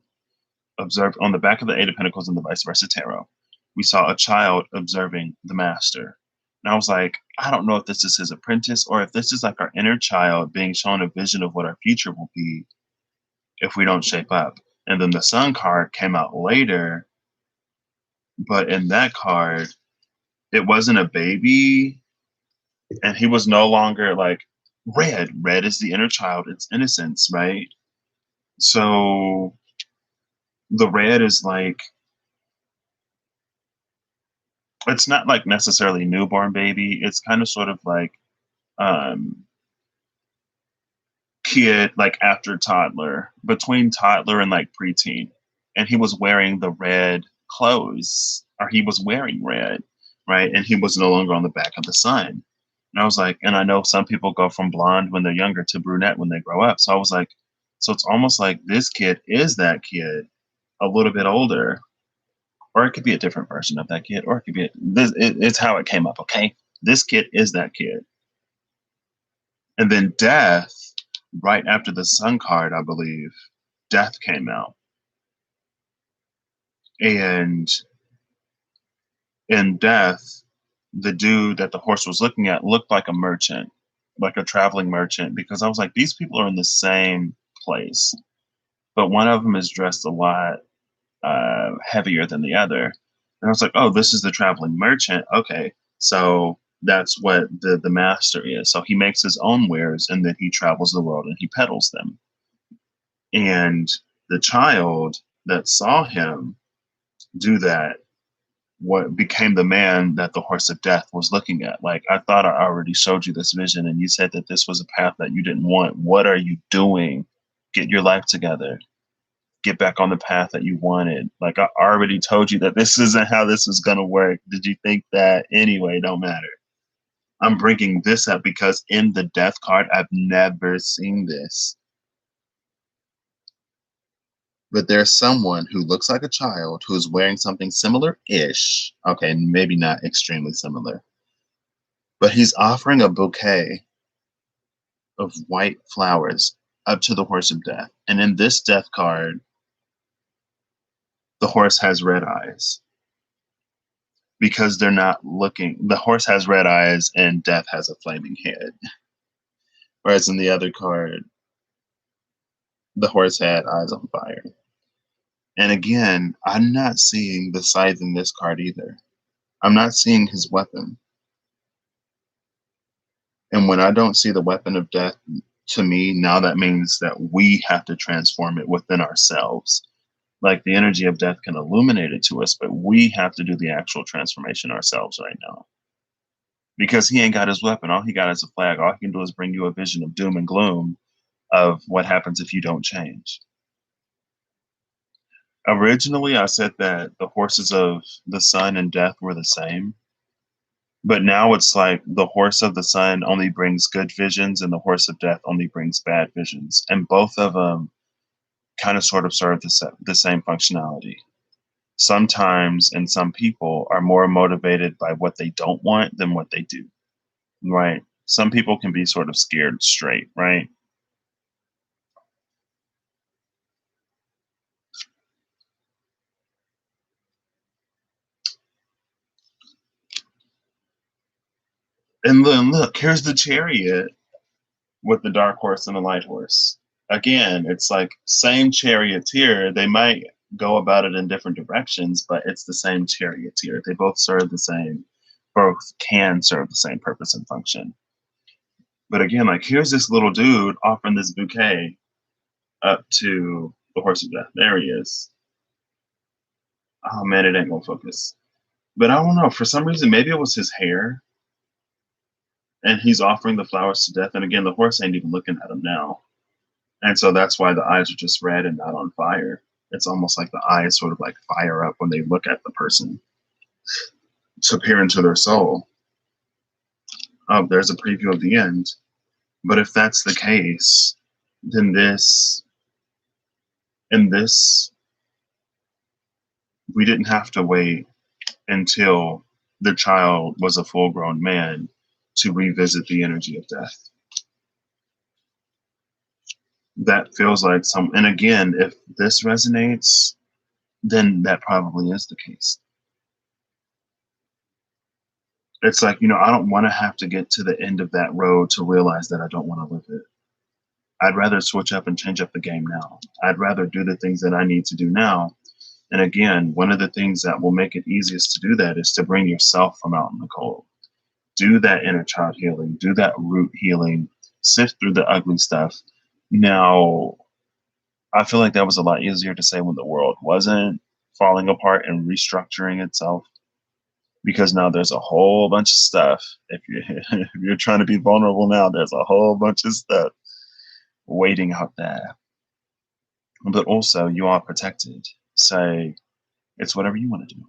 A: observed on the back of the Eight of Pentacles in the Vice Versa Tarot. We saw a child observing the master. And I was like, I don't know if this is his apprentice or if this is like our inner child being shown a vision of what our future will be. if we don't shape up. And then the Sun card came out later, but in that card, it wasn't a baby, and he was no longer like red. Red is the inner child, it's innocence, right? So the red is like, it's not like necessarily newborn baby. It's kind of sort of like um kid, like after toddler, between toddler and like preteen. And he was wearing the red clothes, or he was wearing red, right? And he was no longer on the back of the Sun. And I was like, and I know some people go from blonde when they're younger to brunette when they grow up. So I was like, so it's almost like this kid is that kid a little bit older, or it could be a different version of that kid, or it could be it's how it came up. Okay, this kid is that kid. And then death, right after the Sun card, I believe, death came out. And in death, the dude that the horse was looking at looked like a merchant, like a traveling merchant, because I was like, these people are in the same place, but one of them is dressed a lot heavier than the other. And I was like, oh, this is the traveling merchant. Okay, so that's what the master is. So he makes his own wares, and then he travels the world and he peddles them. And the child that saw him do that, what became the man that the horse of death was looking at. Like, I thought I already showed you this vision, and you said that this was a path that you didn't want. What are you doing? Get your life together. Get back on the path that you wanted. Like, I already told you that this isn't how this was going to work. Did you think that? Anyway, don't matter. I'm bringing this up because in the death card, I've never seen this. But there's someone who looks like a child who's wearing something similar-ish. Okay, maybe not extremely similar, but he's offering a bouquet of white flowers up to the horse of death. And in this death card, the horse has red eyes because they're not looking. The horse has red eyes and death has a flaming head. Whereas in the other card, the horse had eyes on fire. And again, I'm not seeing the scythe in this card either. I'm not seeing his weapon. And when I don't see the weapon of death, to me, now that means that we have to transform it within ourselves. Like, the energy of death can illuminate it to us, but we have to do the actual transformation ourselves right now. Because he ain't got his weapon. All he got is a flag. All he can do is bring you a vision of doom and gloom of what happens if you don't change. Originally, I said that the horses of the Sun and death were the same. But now it's like the horse of the Sun only brings good visions and the horse of death only brings bad visions. And both of them kind of sort of serve the same functionality. Sometimes, and some people are more motivated by what they don't want than what they do, right? Some people can be sort of scared straight, right? And then look, here's the Chariot with the dark horse and the light horse. Again, it's like same charioteer. They might go about it in different directions, but it's the same charioteer. They both serve the same, both can serve the same purpose and function. But again, like, here's this little dude offering this bouquet up to the horse of death. There he is. Oh man, it ain't gonna focus. But I don't know. For some reason, maybe it was his hair, and he's offering the flowers to death. And again, the horse ain't even looking at him now. And so that's why the eyes are just red and not on fire. It's almost like the eyes sort of like fire up when they look at the person to peer into their soul. Oh, there's a preview of the end. But if that's the case, then this, we didn't have to wait until the child was a full grown man to revisit the energy of death. That feels like and again, if this resonates, then that probably is the case. It's like, I don't want to have to get to the end of that road to realize that I don't want to live it. I'd rather switch up and change up the game now. I'd rather do the things that I need to do now. And again, one of the things that will make it easiest to do that is to bring yourself from out in the cold. Do that inner child healing, do that root healing, sift through the ugly stuff. Now, I feel like that was a lot easier to say when the world wasn't falling apart and restructuring itself, because now there's a whole bunch of stuff. If you're trying to be vulnerable now, there's a whole bunch of stuff waiting out there. But also, you are protected. So it's whatever you want to do.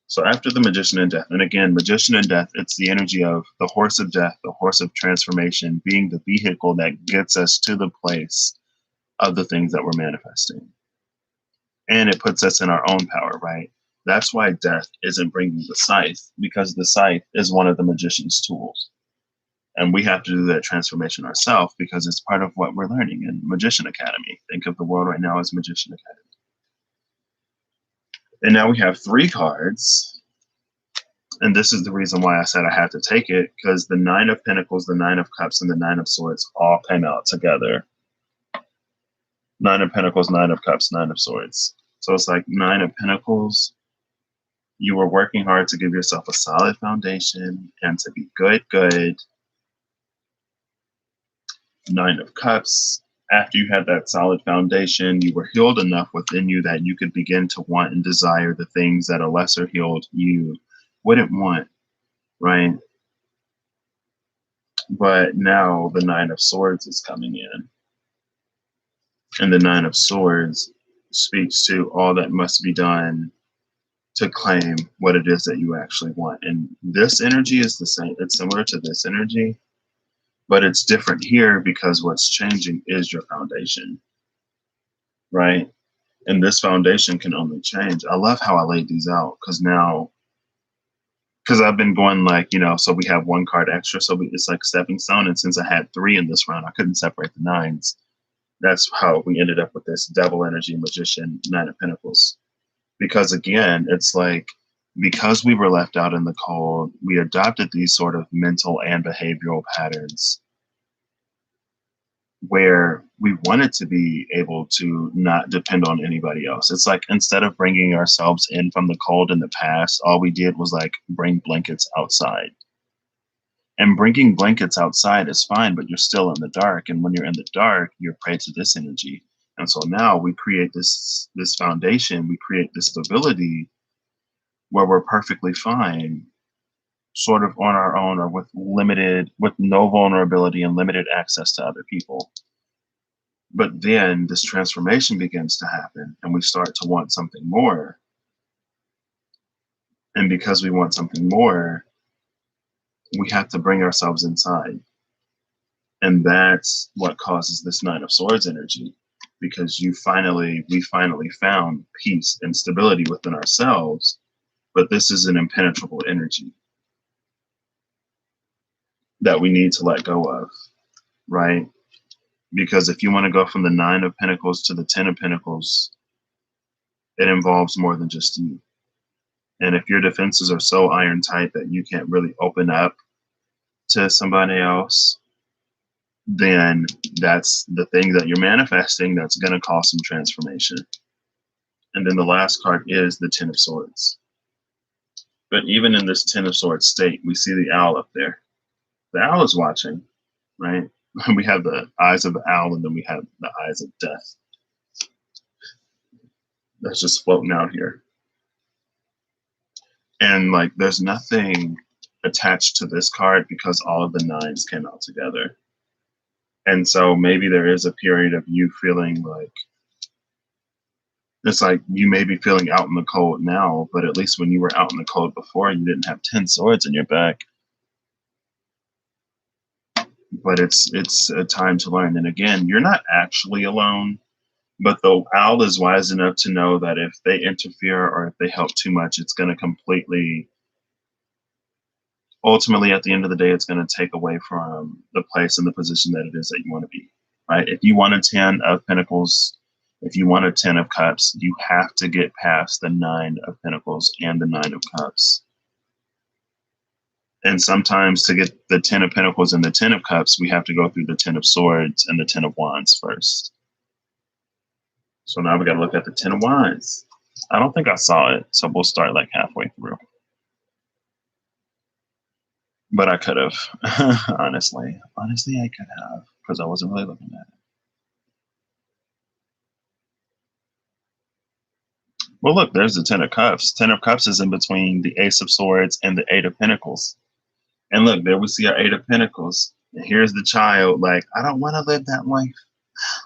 A: So after the Magician and Death, and again, Magician and Death, it's the energy of the horse of death, the horse of transformation, being the vehicle that gets us to the place of the things that we're manifesting. And it puts us in our own power, right? That's why death isn't bringing the scythe, because the scythe is one of the magician's tools. And we have to do that transformation ourselves because it's part of what we're learning in Magician Academy. Think of the world right now as Magician Academy. And now we have 3 cards. And this is the reason why I said I had to take it, because the 9 of Pentacles, the 9 of Cups, and the 9 of Swords all came out together. 9 of Pentacles, 9 of Cups, 9 of Swords. So it's like 9 of Pentacles. You were working hard to give yourself a solid foundation and to be good. 9 of Cups. After you had that solid foundation, you were healed enough within you that you could begin to want and desire the things that a lesser healed you wouldn't want, right? But now the 9 of Swords is coming in. And the 9 of Swords speaks to all that must be done to claim what it is that you actually want. And this energy is the same. It's similar to this energy, but it's different here because what's changing is your foundation, right? And this foundation can only change. I love how I laid these out because I've been going like, so we have 1 card extra. So it's like stepping stone. And since I had 3 in this round, I couldn't separate the 9s. That's how we ended up with this Devil energy, Magician, 9 of Pentacles. Because again, it's like, because we were left out in the cold, we adopted these sort of mental and behavioral patterns where we wanted to be able to not depend on anybody else. It's like, instead of bringing ourselves in from the cold in the past, all we did was like bring blankets outside. And bringing blankets outside is fine, but you're still in the dark. And when you're in the dark, you're prey to this energy. And so now we create this foundation, we create this stability where we're perfectly fine, sort of on our own or with no vulnerability and limited access to other people. But then this transformation begins to happen and we start to want something more. And because we want something more, we have to bring ourselves inside. And that's what causes this 9 of Swords energy, because we finally found peace and stability within ourselves. But this is an impenetrable energy that we need to let go of, right? Because if you want to go from the 9 of Pentacles to the 10 of Pentacles, it involves more than just you. And if your defenses are so iron tight that you can't really open up to somebody else, then that's the thing that you're manifesting that's going to cause some transformation. And then the last card is the 10 of Swords. But even in this 10 of Swords state, we see the owl up there. The owl is watching, right? We have the eyes of the owl, and then we have the eyes of death. That's just floating out here. And like, there's nothing attached to this card because all of the 9s came out together. And so maybe there is a period of you feeling like, it's like you may be feeling out in the cold now, but at least when you were out in the cold before, you didn't have 10 swords in your back. But it's a time to learn. And again, you're not actually alone, but the owl is wise enough to know that if they interfere or if they help too much, it's going to completely, ultimately, at the end of the day, it's going to take away from the place and the position that it is that you want to be, right? If you want a 10 of Pentacles, if you want a 10 of Cups, you have to get past the 9 of Pentacles and the 9 of Cups. And sometimes to get the Ten of Pentacles and the Ten of Cups, we have to go through the Ten of Swords and the Ten of Wands first. So now we got to look at the Ten of Wands. I don't think I saw it, so we'll start like halfway through. But I could have, honestly. Honestly, I could have, because I wasn't really looking at it. Well, look, there's the Ten of Cups. Ten of Cups is in between the Ace of Swords and the Eight of Pentacles. And look, there we see our Eight of Pentacles. And here's the child, like, I don't want to live that life.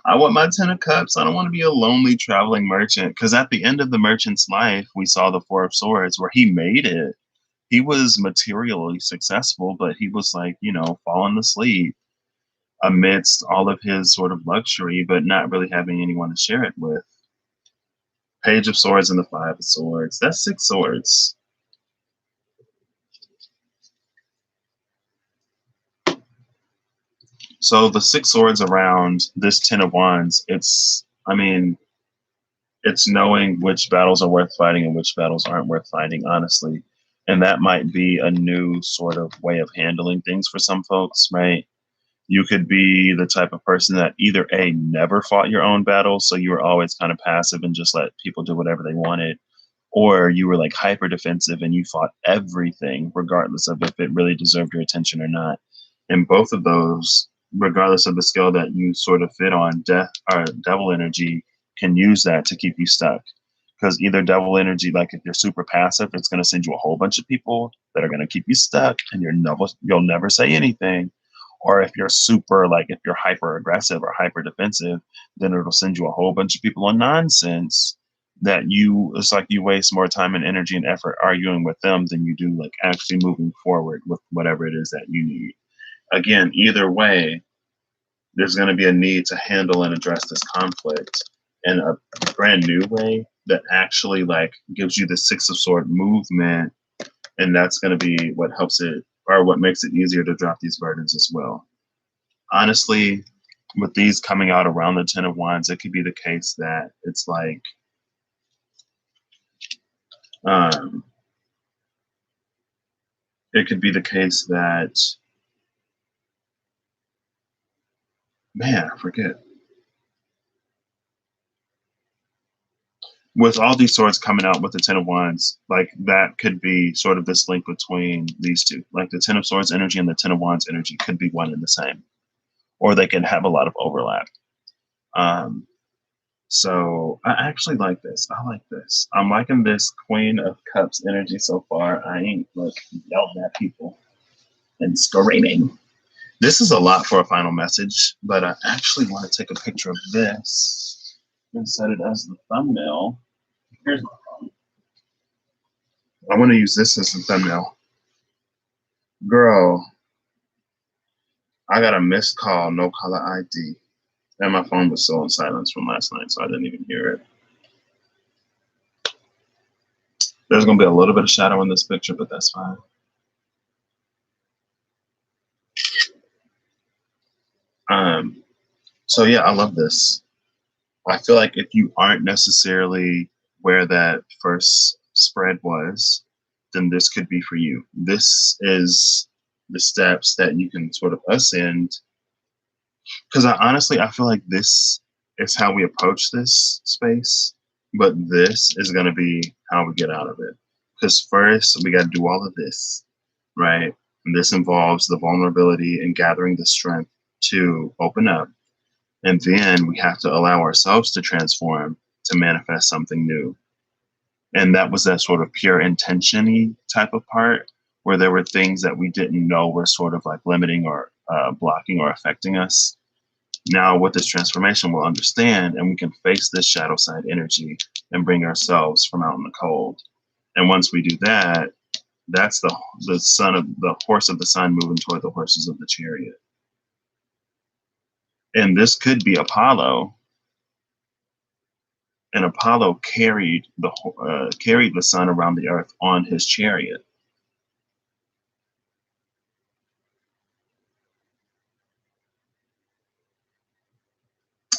A: I want my Ten of Cups. I don't want to be a lonely traveling merchant. Because at the end of the merchant's life, we saw the Four of Swords where he made it. He was materially successful, but he was like, you know, falling asleep amidst all of his sort of luxury, but not really having anyone to share it with. Page of Swords and the Five of Swords. That's 6 swords. So the 6 swords around this 10 of Wands, it's knowing which battles are worth fighting and which battles aren't worth fighting, honestly. And that might be a new sort of way of handling things for some folks, right? You could be the type of person that either A, never fought your own battles, so you were always kind of passive and just let people do whatever they wanted, or you were like hyper defensive and you fought everything, regardless of if it really deserved your attention or not. And both of those, regardless of the scale that you sort of fit on, death or devil energy can use that to keep you stuck. Because either devil energy, like if you're super passive, it's going to send you a whole bunch of people that are going to keep you stuck, and you'll never say anything. Or if you're super, like if you're hyper aggressive or hyper defensive, then it'll send you a whole bunch of people on nonsense that it's like you waste more time and energy and effort arguing with them than you do like actually moving forward with whatever it is that you need. Again, either way, there's going to be a need to handle and address this conflict in a brand new way that actually like gives you the 6 of Swords movement, and that's going to be what helps it, or what makes it easier to drop these burdens as well. Honestly, with these coming out around the 10 of Wands, it could be the case that it's like it could be the case that, man, I forget. With all these swords coming out with the 10 of Wands, like that could be sort of this link between these two. Like the 10 of Swords energy and the 10 of Wands energy could be one and the same, or they can have a lot of overlap. So I actually like this. I like this. I'm liking this Queen of Cups energy so far. I ain't like yelling at people and screaming. This is a lot for a final message, but I actually want to take a picture of this and set it as the thumbnail. Here's my phone. I want to use this as the thumbnail. Girl, I got a missed call, no caller ID. And my phone was still in silence from last night, so I didn't even hear it. There's going to be a little bit of shadow in this picture, but that's fine. So yeah, I love this. I feel like if you aren't necessarily where that first spread was, then this could be for you. This is the steps that you can sort of ascend. Because I feel like this is how we approach this space, but this is going to be how we get out of it. Because first, we got to do all of this, right? And this involves the vulnerability and gathering the strength to open up. And then we have to allow ourselves to transform to manifest something new. And that was that sort of pure intention-y type of part where there were things that we didn't know were sort of like limiting or blocking or affecting us. Now with this transformation, we'll understand and we can face this shadow side energy and bring ourselves from out in the cold. And once we do that, that's the horse of the sun moving toward the horses of the chariot. And this could be Apollo. And Apollo carried the sun around the earth on his chariot.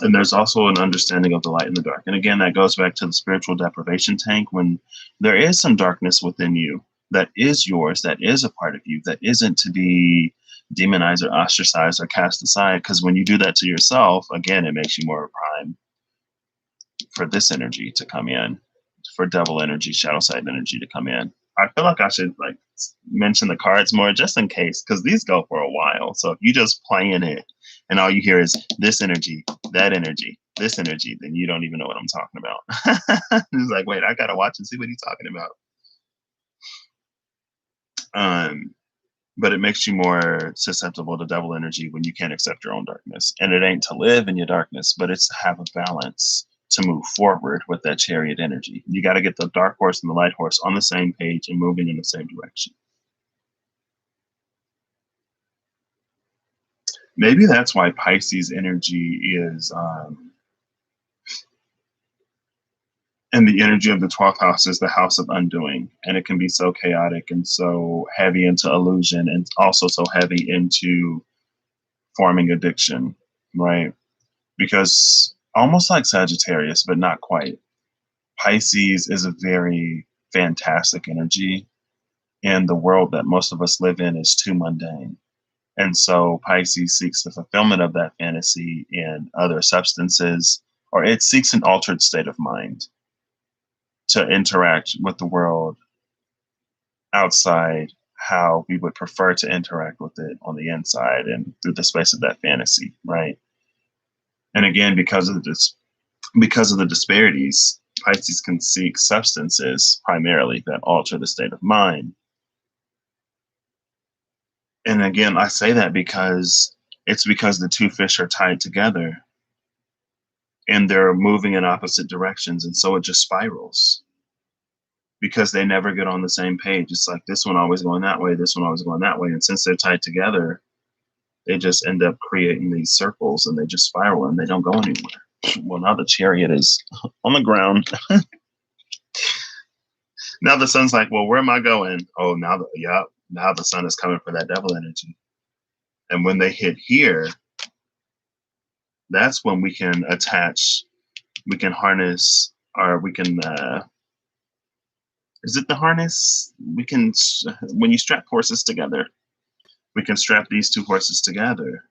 A: And there's also an understanding of the light and the dark. And again, that goes back to the spiritual deprivation tank. When there is some darkness within you, that is yours, that is a part of you, that isn't to be demonized or ostracized or cast aside. Because when you do that to yourself, again, it makes you more prime for this energy to come in, for devil energy, shadow side energy to come in. I feel like I should like mention the cards more just in case, because these go for a while. So if you just playing it and all you hear is this energy, that energy, this energy, then you don't even know what I'm talking about. It's like, wait, I gotta watch and see what he's talking about. But it makes you more susceptible to devil energy when you can't accept your own darkness. And it ain't to live in your darkness, but it's to have a balance to move forward with that chariot energy. You got to get the dark horse and the light horse on the same page and moving in the same direction. Maybe that's why Pisces energy is, and the energy of the 12th house is the house of undoing. And it can be so chaotic and so heavy into illusion and also so heavy into forming addiction, right? Because almost like Sagittarius, but not quite. Pisces is a very fantastic energy, and the world that most of us live in is too mundane. And so Pisces seeks the fulfillment of that fantasy in other substances, or it seeks an altered state of mind to interact with the world outside how we would prefer to interact with it on the inside and through the space of that fantasy, right? And again, because of the disparities, Pisces can seek substances primarily that alter the state of mind. And again, I say that because the two fish are tied together and they're moving in opposite directions. And so it just spirals because they never get on the same page. It's like this one always going that way, this one always going that way. And since they're tied together, they just end up creating these circles and they just spiral and they don't go anywhere. Well, now the chariot is on the ground. Now the sun's like, well, where am I going? Oh, now the sun is coming for that devil energy. And when they hit here, that's when we can harness, or we can, is it the harness? When you strap horses together, we can strap these two horses together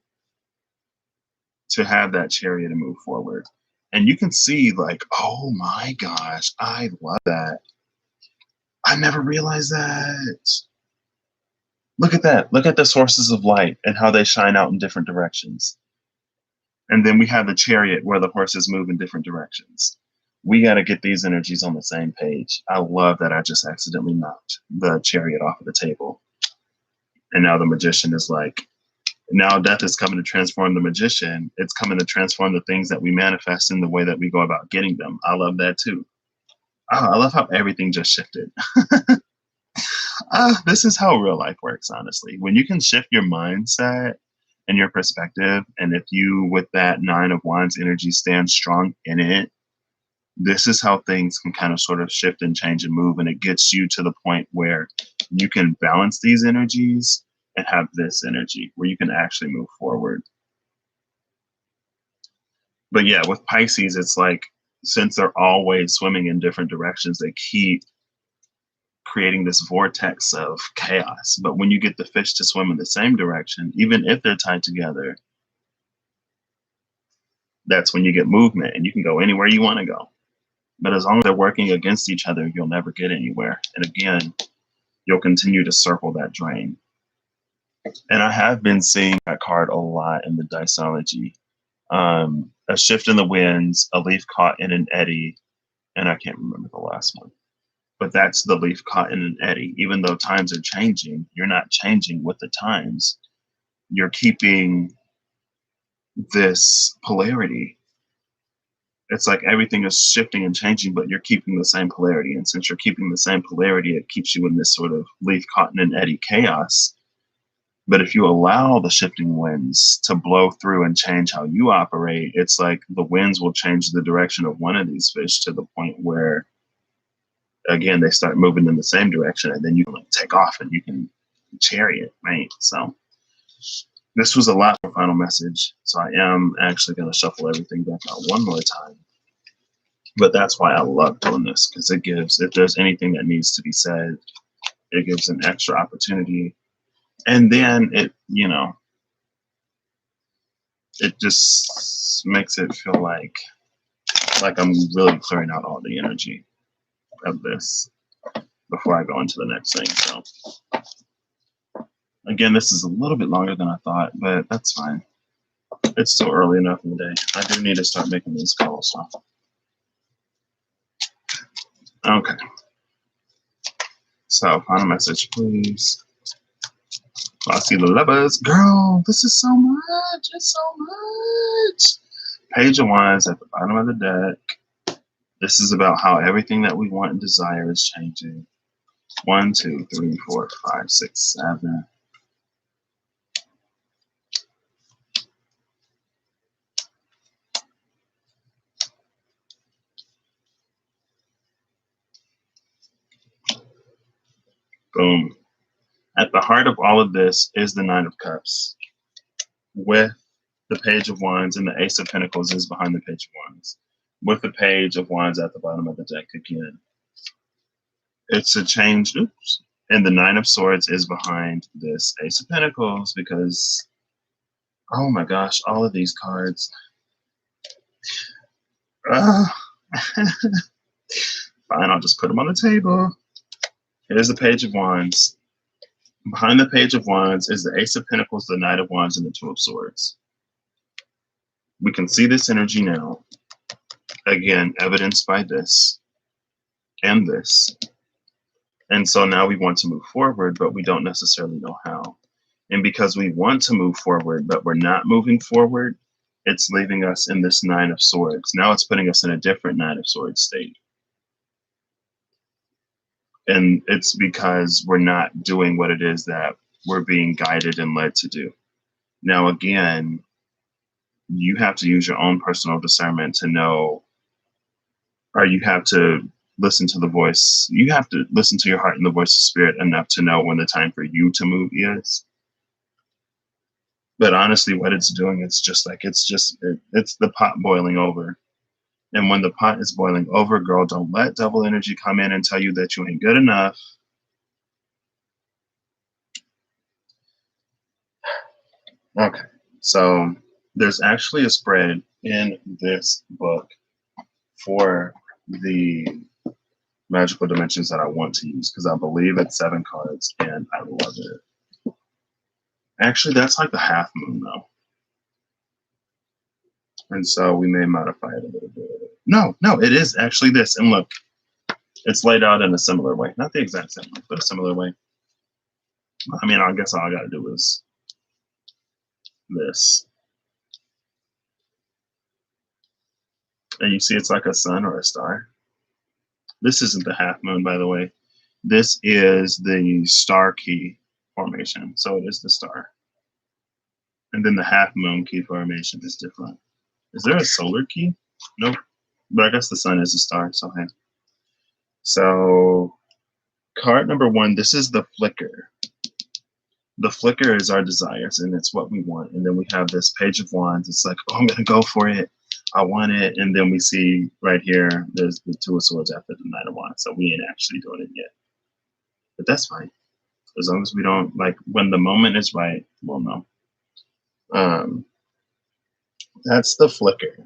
A: to have that chariot to move forward. And you can see like, oh my gosh, I love that. I never realized that. Look at that. Look at the sources of light and how they shine out in different directions. And then we have the chariot where the horses move in different directions. We got to get these energies on the same page. I love that I just accidentally knocked the chariot off of the table. And now the magician is like, now death is coming to transform the magician. It's coming to transform the things that we manifest in the way that we go about getting them. I love that too. Oh, I love how everything just shifted. This is how real life works, honestly. When you can shift your mindset and your perspective, and if you, with that 9 of Wands energy, stand strong in it, this is how things can kind of sort of shift and change and move. And it gets you to the point where you can balance these energies and have this energy where you can actually move forward. But yeah, with Pisces, it's like, since they're always swimming in different directions, they keep creating this vortex of chaos. But when you get the fish to swim in the same direction, even if they're tied together, that's when you get movement and you can go anywhere you want to go. But as long as they're working against each other, you'll never get anywhere. And again, you'll continue to circle that drain. And I have been seeing that card a lot in the Diceology. A shift in the winds, a leaf caught in an eddy, and I can't remember the last one. But that's the leaf caught in an eddy. Even though times are changing, you're not changing with the times. You're keeping this polarity. It's like everything is shifting and changing, but you're keeping the same polarity. And since you're keeping the same polarity, it keeps you in this sort of leaf caught in an eddy chaos. But if you allow the shifting winds to blow through and change how you operate, it's like the winds will change the direction of one of these fish to the point where, again, they start moving in the same direction, and then you can like take off and you can chariot, right? So this was a lot for final message. So I am actually going to shuffle everything back out one more time. But that's why I love doing this, because it gives, if there's anything that needs to be said, It gives an extra opportunity. And then it, it just makes it feel like I'm really clearing out all the energy of this before I go into the next thing. So again, this is a little bit longer than I thought, but that's fine. It's still early enough in the day. I do need to start making these calls. So. Okay. So final message, please. Classy lovers. Girl, this is so much. It's so much. Page of Wands at the bottom of the deck. This is about how everything that we want and desire is changing. 1, 2, 3, 4, 5, 6, 7. Boom. At the heart of all of this is the Nine of Cups, with the Page of Wands, and the Ace of Pentacles is behind the Page of Wands, with the Page of Wands at the bottom of the deck again. It's a change. Oops. And the Nine of Swords is behind this Ace of Pentacles because, oh my gosh, all of these cards. Fine, I'll just put them on the table. Here's the Page of Wands. Behind the Page of Wands is the Ace of Pentacles, the Knight of Wands, and the Two of Swords. We can see this energy now. Again, evidenced by this and this. And so now we want to move forward, but we don't necessarily know how. And because we want to move forward, but we're not moving forward, it's leaving us in this Nine of Swords. Now it's putting us in a different Nine of Swords state. And it's because we're not doing what it is that we're being guided and led to do. Now, again, you have to use your own personal discernment to know, or you have to listen to the voice. You have to listen to your heart and the voice of spirit enough to know when the time for you to move is. But honestly, what it's doing, it's the pot boiling over. And when the pot is boiling over, girl, don't let double energy come in and tell you that you ain't good enough. Okay, so there's actually a spread in this book for the magical dimensions that I want to use because I believe it's 7 cards and I love it. Actually, that's like the half moon though. And so we may modify it a little bit. No, it is actually this. And look, it's laid out in a similar way. Not the exact same way, but a similar way. I mean, I guess all I got to do is this. And you see it's like a sun or a star. This isn't the half moon, by the way. This is the star key formation. So it is the star. And then the half moon key formation is different. Is there a solar key? Nope. But I guess the sun is a star, so hey. So card number 1, this is the flicker. The flicker is our desires, and it's what we want. And then we have this Page of Wands. It's like, oh, I'm going to go for it. I want it. And then we see right here, there's the Two of Swords after the Knight of Wands. So we ain't actually doing it yet. But that's fine. As long as we don't, like, when the moment is right, we'll know. That's the flicker.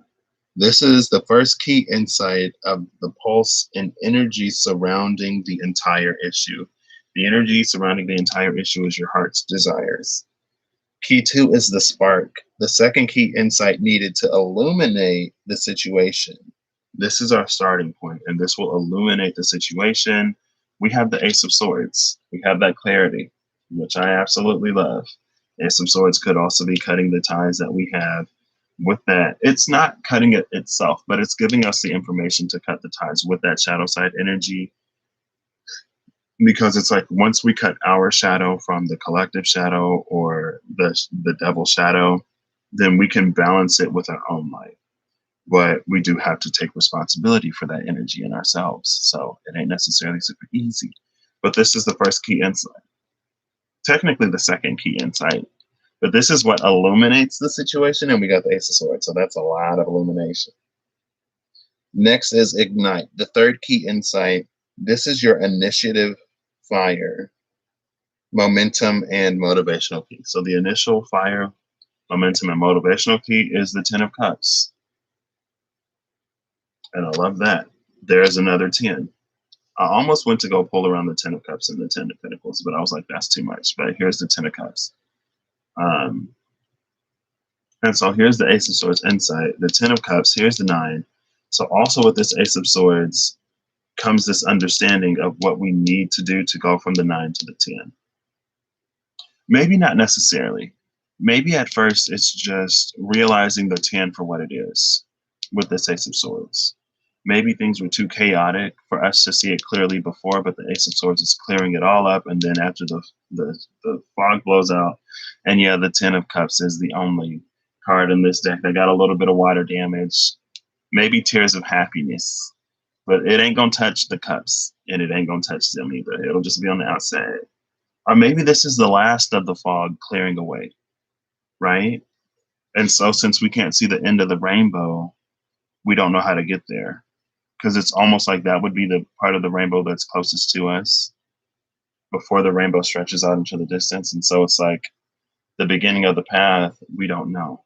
A: This is the first key insight of the pulse and energy surrounding the entire issue. The energy surrounding the entire issue is your heart's desires. Key 2 is the spark, the second key insight needed to illuminate the situation. This is our starting point, and this will illuminate the situation. We have the Ace of Swords. We have that clarity, which I absolutely love. Ace of Swords could also be cutting the ties that we have with that. It's not cutting it itself, but it's giving us the information to cut the ties with that shadow side energy. Because it's like once we cut our shadow from the collective shadow or the devil shadow, then we can balance it with our own light. But we do have to take responsibility for that energy in ourselves. So it ain't necessarily super easy. But this is the first key insight. Technically the second key insight. But this is what illuminates the situation, and we got the Ace of Swords. So that's a lot of illumination. Next is Ignite, the third key insight. This is your initiative fire. momentum and motivational key. So the initial fire, momentum, and motivational key is the Ten of Cups. And I love that. There's another 10. I almost went to go pull around the Ten of Cups and the Ten of Pentacles, but I was like, that's too much. But here's the Ten of Cups. And so here's the Ace of Swords insight, the Ten of Cups, here's the 9. So also with this Ace of Swords comes this understanding of what we need to do to go from the 9 to the 10. Maybe not necessarily. Maybe at first it's just realizing the 10 for what it is with this Ace of Swords. Maybe things were too chaotic for us to see it clearly before, but the Ace of Swords is clearing it all up. And then after the fog blows out, and yeah, the Ten of Cups is the only card in this deck that got a little bit of water damage. Maybe tears of happiness, but it ain't gonna touch the cups, and it ain't gonna touch them either. It'll just be on the outside. Or maybe this is the last of the fog clearing away, right? And so since we can't see the end of the rainbow, we don't know how to get there. Because it's almost like that would be the part of the rainbow that's closest to us before the rainbow stretches out into the distance. And so it's like the beginning of the path, we don't know.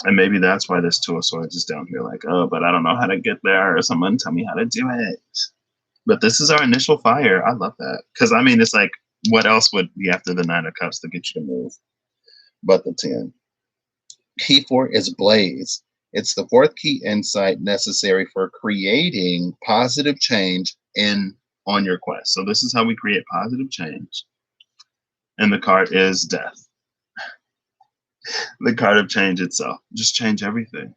A: And maybe that's why this Two of Swords is down here like, oh, but I don't know how to get there, or someone tell me how to do it. But this is our initial fire. I love that. Because, I mean, it's like, what else would be after the 9 of Cups to get you to move but the 10? Key 4 is Blaze. It's the 4th key insight necessary for creating positive change on your quest. So this is how we create positive change. And the card is Death. The card of change itself. Just change everything.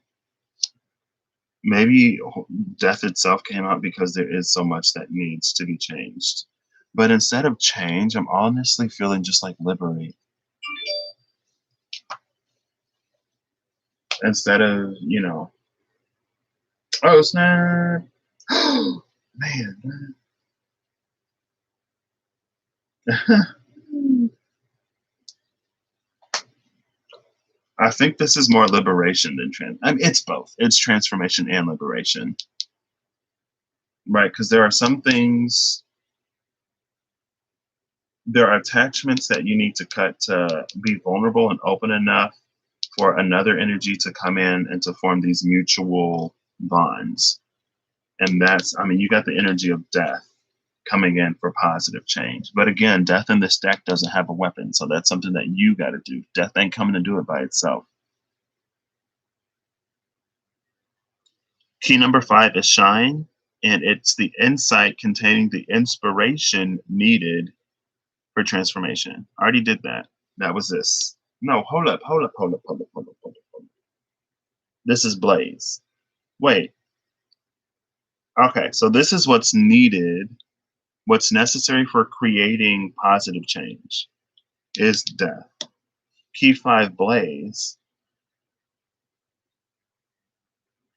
A: Maybe death itself came out because there is so much that needs to be changed. But instead of change, I'm honestly feeling just like liberate. Instead of, you know, oh snap, man. I think this is more liberation than I mean, it's both. It's transformation and liberation, right? Because there are some things, there are attachments that you need to cut to be vulnerable and open enough for another energy to come in and to form these mutual bonds. And that's, I mean, you got the energy of death coming in for positive change. But again, death in this deck doesn't have a weapon. So that's something that you got to do. Death ain't coming to do it by itself. Key number 5 is Shine. And it's the insight containing the inspiration needed for transformation. I already did that. That was this. No, hold up. This is Blaze. Wait. Okay, so this is what's needed, what's necessary for creating positive change is death. Key 5, Blaze.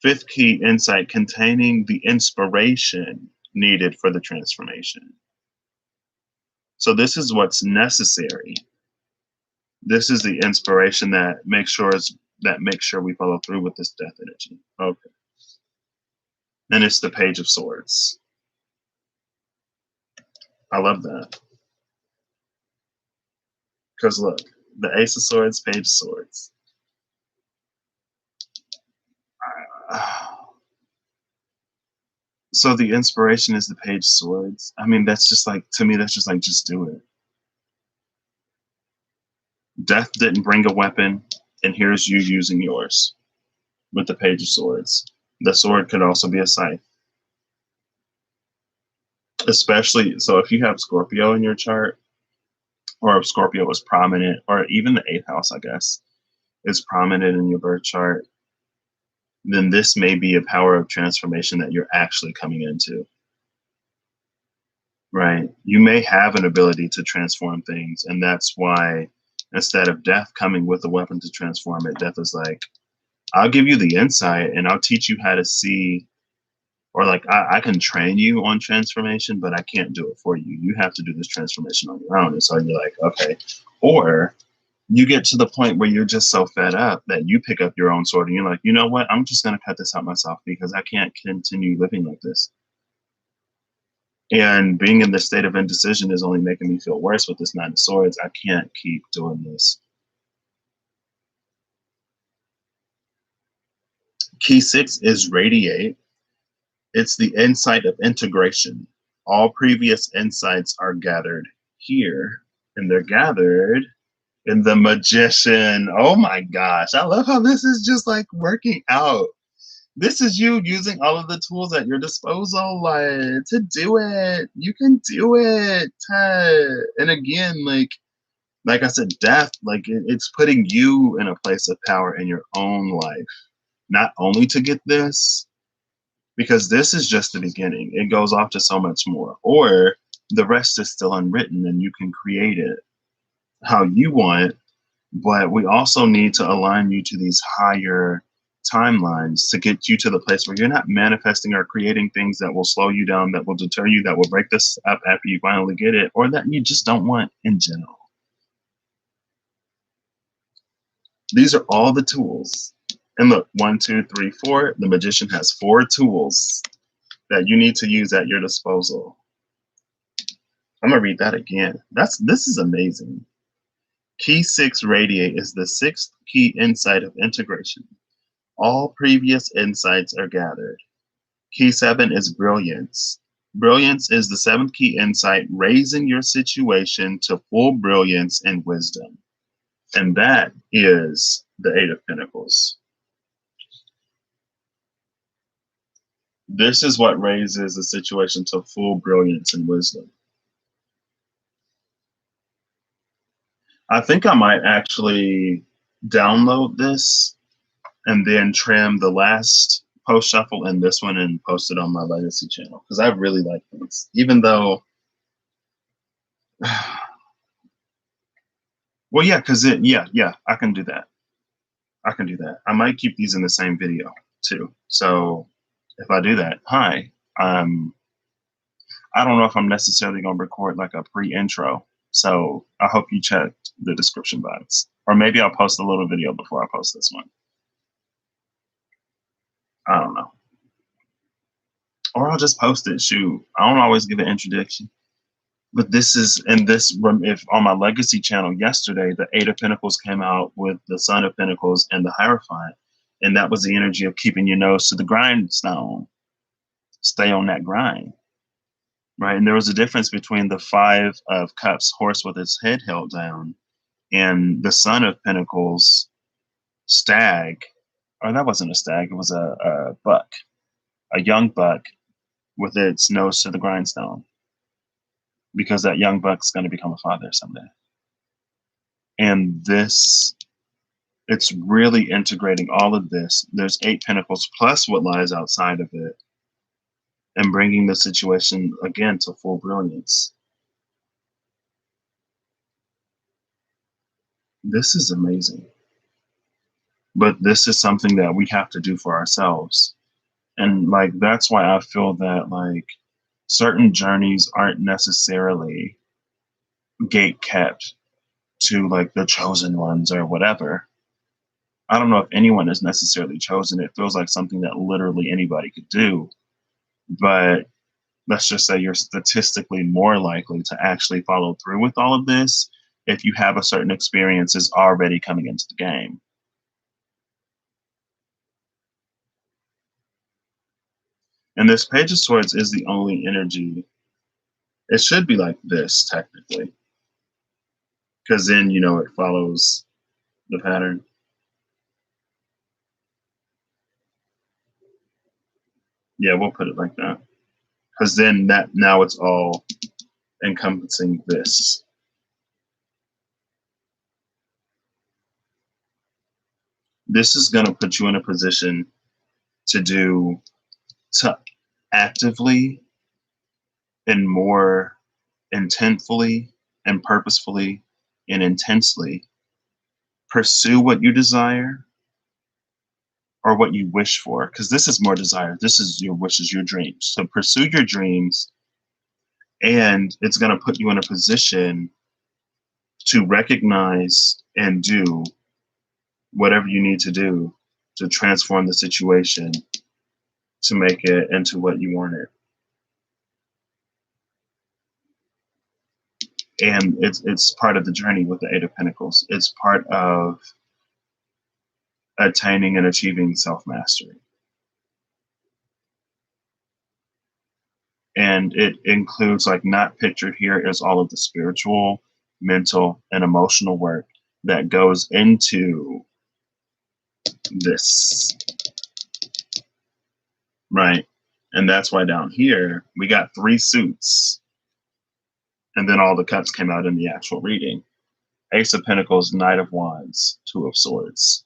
A: 5th key, insight containing the inspiration needed for the transformation. So this is what's necessary. This is the inspiration that makes sure we follow through with this death energy. Okay. And it's the Page of Swords. I love that. Because look, the Ace of Swords, Page of Swords. So the inspiration is the Page of Swords. I mean, that's just like, to me, that's just like, just do it. Death didn't bring a weapon, and here's you using yours with the Page of Swords. The sword could also be a scythe. Especially, so if you have Scorpio in your chart, or if Scorpio is prominent, or even the 8th house, I guess, is prominent in your birth chart, then this may be a power of transformation that you're actually coming into. Right? You may have an ability to transform things, and that's why instead of death coming with a weapon to transform it, death is like, I'll give you the insight and I'll teach you how to see, or like, I can train you on transformation, but I can't do it for you. You have to do this transformation on your own. And so you're like, okay. Or you get to the point where you're just so fed up that you pick up your own sword and you're like, you know what? I'm just going to cut this out myself because I can't continue living like this. And being in this state of indecision is only making me feel worse with this Nine of Swords. I can't keep doing this. Key 6 is radiate. It's the insight of integration. All previous insights are gathered here, and they're gathered in the Magician. Oh my gosh, I love how this is just like working out. This is you using all of the tools at your disposal, like, to do it. You can do it. And again, like I said, death, like it's putting you in a place of power in your own life, not only to get this, because this is just the beginning. It goes off to so much more, or the rest is still unwritten and you can create it how you want. But we also need to align you to these higher timelines to get you to the place where you're not manifesting or creating things that will slow you down, that will deter you, that will break this up after you finally get it, or that you just don't want in general. These are all the tools. And look, 1, 2, 3, 4. The Magician has 4 tools that you need to use at your disposal. I'm gonna read that again. This is amazing. Key 6 radiate is the 6th key insight of integration. All previous insights are gathered. Key 7 is brilliance. Brilliance is the 7th key insight, raising your situation to full brilliance and wisdom. And that is the 8 of Pentacles. This is what raises the situation to full brilliance and wisdom. I think I might actually download this and then trim the last post shuffle and this one and post it on my legacy channel, because I really like this. Even though, well, yeah, because yeah, I can do that. I can do that. I might keep these in the same video too. So if I do that, hi, I don't know if I'm necessarily going to record like a pre-intro. So I hope you checked the description box, or maybe I'll post a little video before I post this one. I don't know. Or I'll just post it. Shoot, I don't always give an introduction. But this is, and this, if on my legacy channel yesterday, the 8 of Pentacles came out with the Son of Pentacles and the Hierophant. And that was the energy of keeping your nose to the grindstone. Stay on that grind. Right? And there was a difference between the 5 of Cups, horse with its head held down, and the Son of Pentacles, stag. Or that wasn't a stag, it was a buck. A young buck with its nose to the grindstone, because that young buck's going to become a father someday. And this, it's really integrating all of this. There's 8 Pentacles plus what lies outside of it, and bringing the situation again to full brilliance. This is amazing. But this is something that we have to do for ourselves. And like, that's why I feel that like certain journeys aren't necessarily gate kept to like the chosen ones or whatever. I don't know if anyone is necessarily chosen. It feels like something that literally anybody could do. But let's just say you're statistically more likely to actually follow through with all of this if you have a certain experiences already coming into the game. And this Page of Swords is the only energy. It should be like this, technically. Because then, you know, it follows the pattern. Yeah, we'll put it like that. Because then that, now it's all encompassing this. This is going to put you in a position to actively and more intentfully and purposefully and intensely pursue what you desire or what you wish for, because this is more desire. This is your wishes, your dreams. So pursue your dreams, and it's going to put you in a position to recognize and do whatever you need to do to transform the situation to make it into what you want it. And it's part of the journey with the Eight of Pentacles. It's part of attaining and achieving self-mastery. And it includes, like, not pictured here is all of the spiritual, mental, and emotional work that goes into this, right? And that's why down here we got 3 suits, and then all the cups came out in the actual reading. Ace of Pentacles, Knight of Wands, 2 of Swords.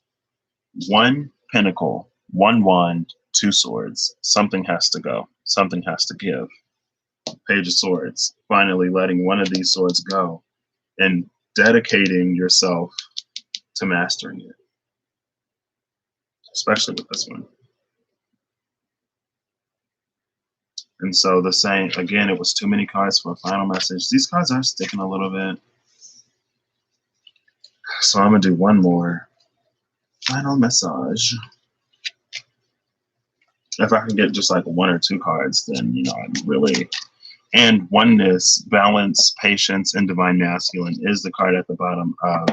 A: 1 pentacle, 1 wand, 2 swords. Something has to go. Something has to give. Page of Swords, finally letting one of these swords go and dedicating yourself to mastering it, especially with this one. And so the same, again, it was too many cards for a final message. These cards are sticking a little bit. So I'm going to do one more final message. If I can get just like 1 or 2 cards, then, you know, I'm really... And oneness, balance, patience, and divine masculine is the card at the bottom of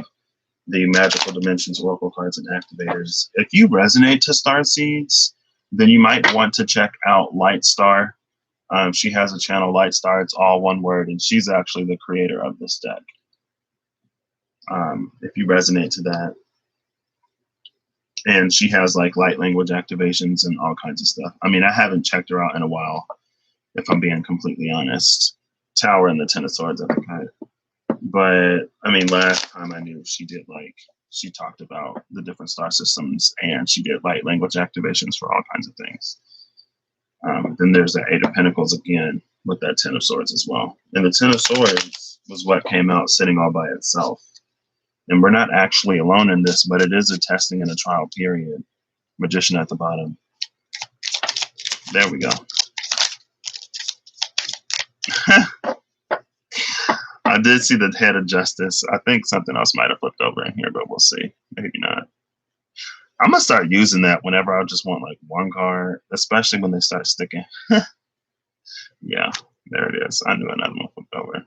A: the Magical Dimensions Oracle cards and activators. If you resonate to star seeds, then you might want to check out Light Star. She has a channel, Light Star. It's all one word, and she's actually the creator of this deck. If you resonate to that. And she has like light language activations and all kinds of stuff. I mean, I haven't checked her out in a while, if I'm being completely honest. Tower and the Ten of Swords, I think but I mean, last time I knew, she did, like, she talked about the different star systems, and she did light language activations for all kinds of things. Then there's the Eight of Pentacles again with that Ten of Swords as well. And the Ten of Swords was what came out sitting all by itself. And we're not actually alone in this, but it is a testing and a trial period. Magician at the bottom. There we go. I did see the Head of Justice. I think something else might have flipped over in here, but we'll see. Maybe not. I'm going to start using that whenever I just want like 1 card, especially when they start sticking. Yeah, there it is. I knew another one flipped over.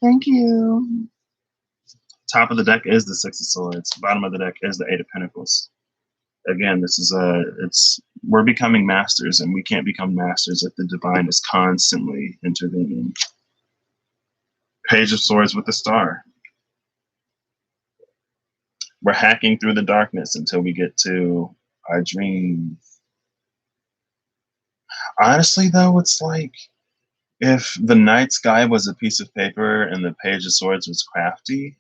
A: Thank you. Top of the deck is the Six of Swords. Bottom of the deck is the Eight of Pentacles. Again, this is we're becoming masters, and we can't become masters if the divine is constantly intervening. Page of Swords with the star. We're hacking through the darkness until we get to our dreams. Honestly, though, it's like if the night sky was a piece of paper and the Page of Swords was crafty,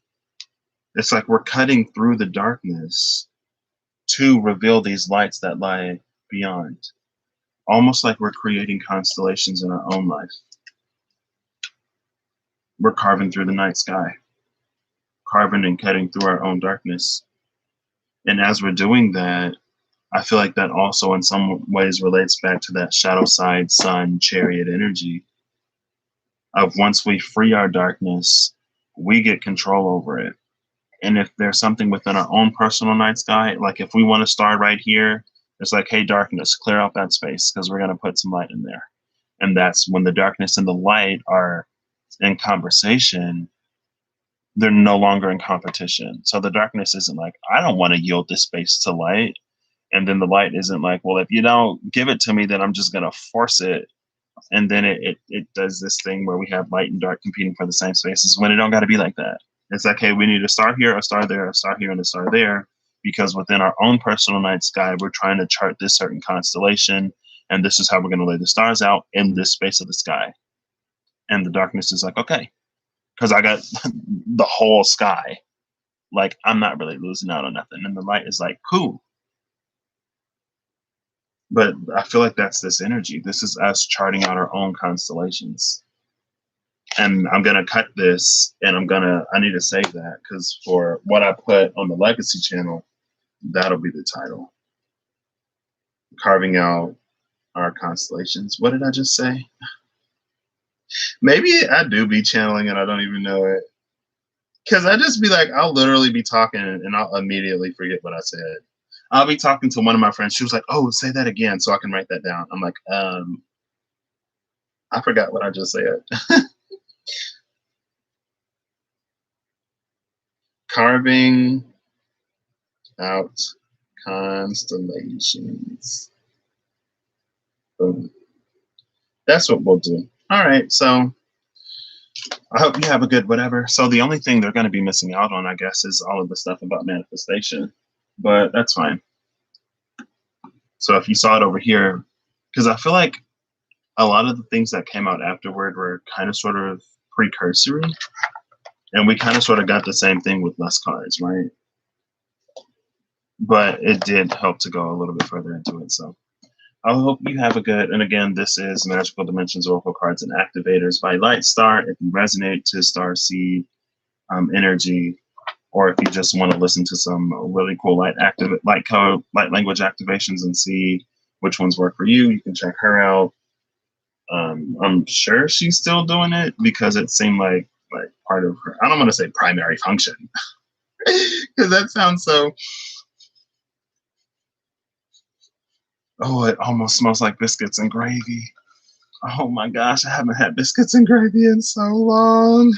A: it's like we're cutting through the darkness to reveal these lights that lie beyond. Almost like we're creating constellations in our own life. We're carving through the night sky, carving and cutting through our own darkness. And as we're doing that, I feel like that also in some ways relates back to that shadow side sun chariot energy of once we free our darkness, we get control over it. And if there's something within our own personal night sky, like if we want to start right here, it's like, hey, darkness, clear out that space because we're going to put some light in there. And that's when the darkness and the light are in conversation, they're no longer in competition. So the darkness isn't like, I don't want to yield this space to light. And then the light isn't like, well, if you don't give it to me, then I'm just going to force it. And then it does this thing where we have light and dark competing for the same spaces when it don't got to be like that. It's like, hey, we need a star here, a star there, a star here, and a star there, because within our own personal night sky, we're trying to chart this certain constellation, and this is how we're going to lay the stars out in this space of the sky. And the darkness is like, okay, because I got the whole sky. Like, I'm not really losing out on nothing. And the light is like, cool. But I feel like that's this energy. This is us charting out our own constellations. And I'm going to cut this, and I need to save that, because for what I put on the Legacy channel, that'll be the title. Carving out our constellations. What did I just say? Maybe I do be channeling and I don't even know it. Because I just be like, I'll literally be talking and I'll immediately forget what I said. I'll be talking to one of my friends. She was like, oh, say that again so I can write that down. I'm like, I forgot what I just said. Carving out constellations. Boom. That's what we'll do. All right, so I hope you have a good whatever. So the only thing they're going to be missing out on, I guess, is all of the stuff about manifestation, but that's fine. So if you saw it over here, because I feel like a lot of the things that came out afterward were kind of sort of precursory, and we kind of sort of got the same thing with less cards, right? But it did help to go a little bit further into it. So I hope you have a good, and again, this is Magical Dimensions Oracle Cards and Activators by Lightstar. If you resonate to Starseed energy, or if you just want to listen to some really cool light language activations and see which ones work for you, you can check her out. I'm sure she's still doing it because it seemed like part of her, I don't want to say primary function, because that sounds so, oh, it almost smells like biscuits and gravy. Oh my gosh, I haven't had biscuits and gravy in so long.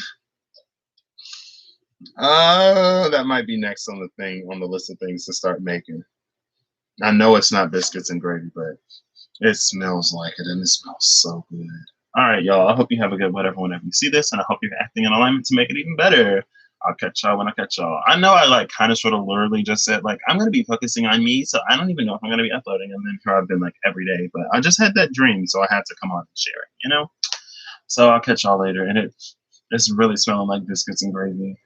A: That might be next on the list of things to start making. I know it's not biscuits and gravy, but it smells like it, and it smells so good. All right, y'all. I hope you have a good whatever whenever you see this, and I hope you're acting in alignment to make it even better. I'll catch y'all when I catch y'all. I know I kind of sort of literally just said I'm going to be focusing on me, so I don't even know if I'm going to be uploading, and then here I've been every day, but I just had that dream, so I had to come on and share it, So I'll catch y'all later, and it's really smelling like biscuits and gravy.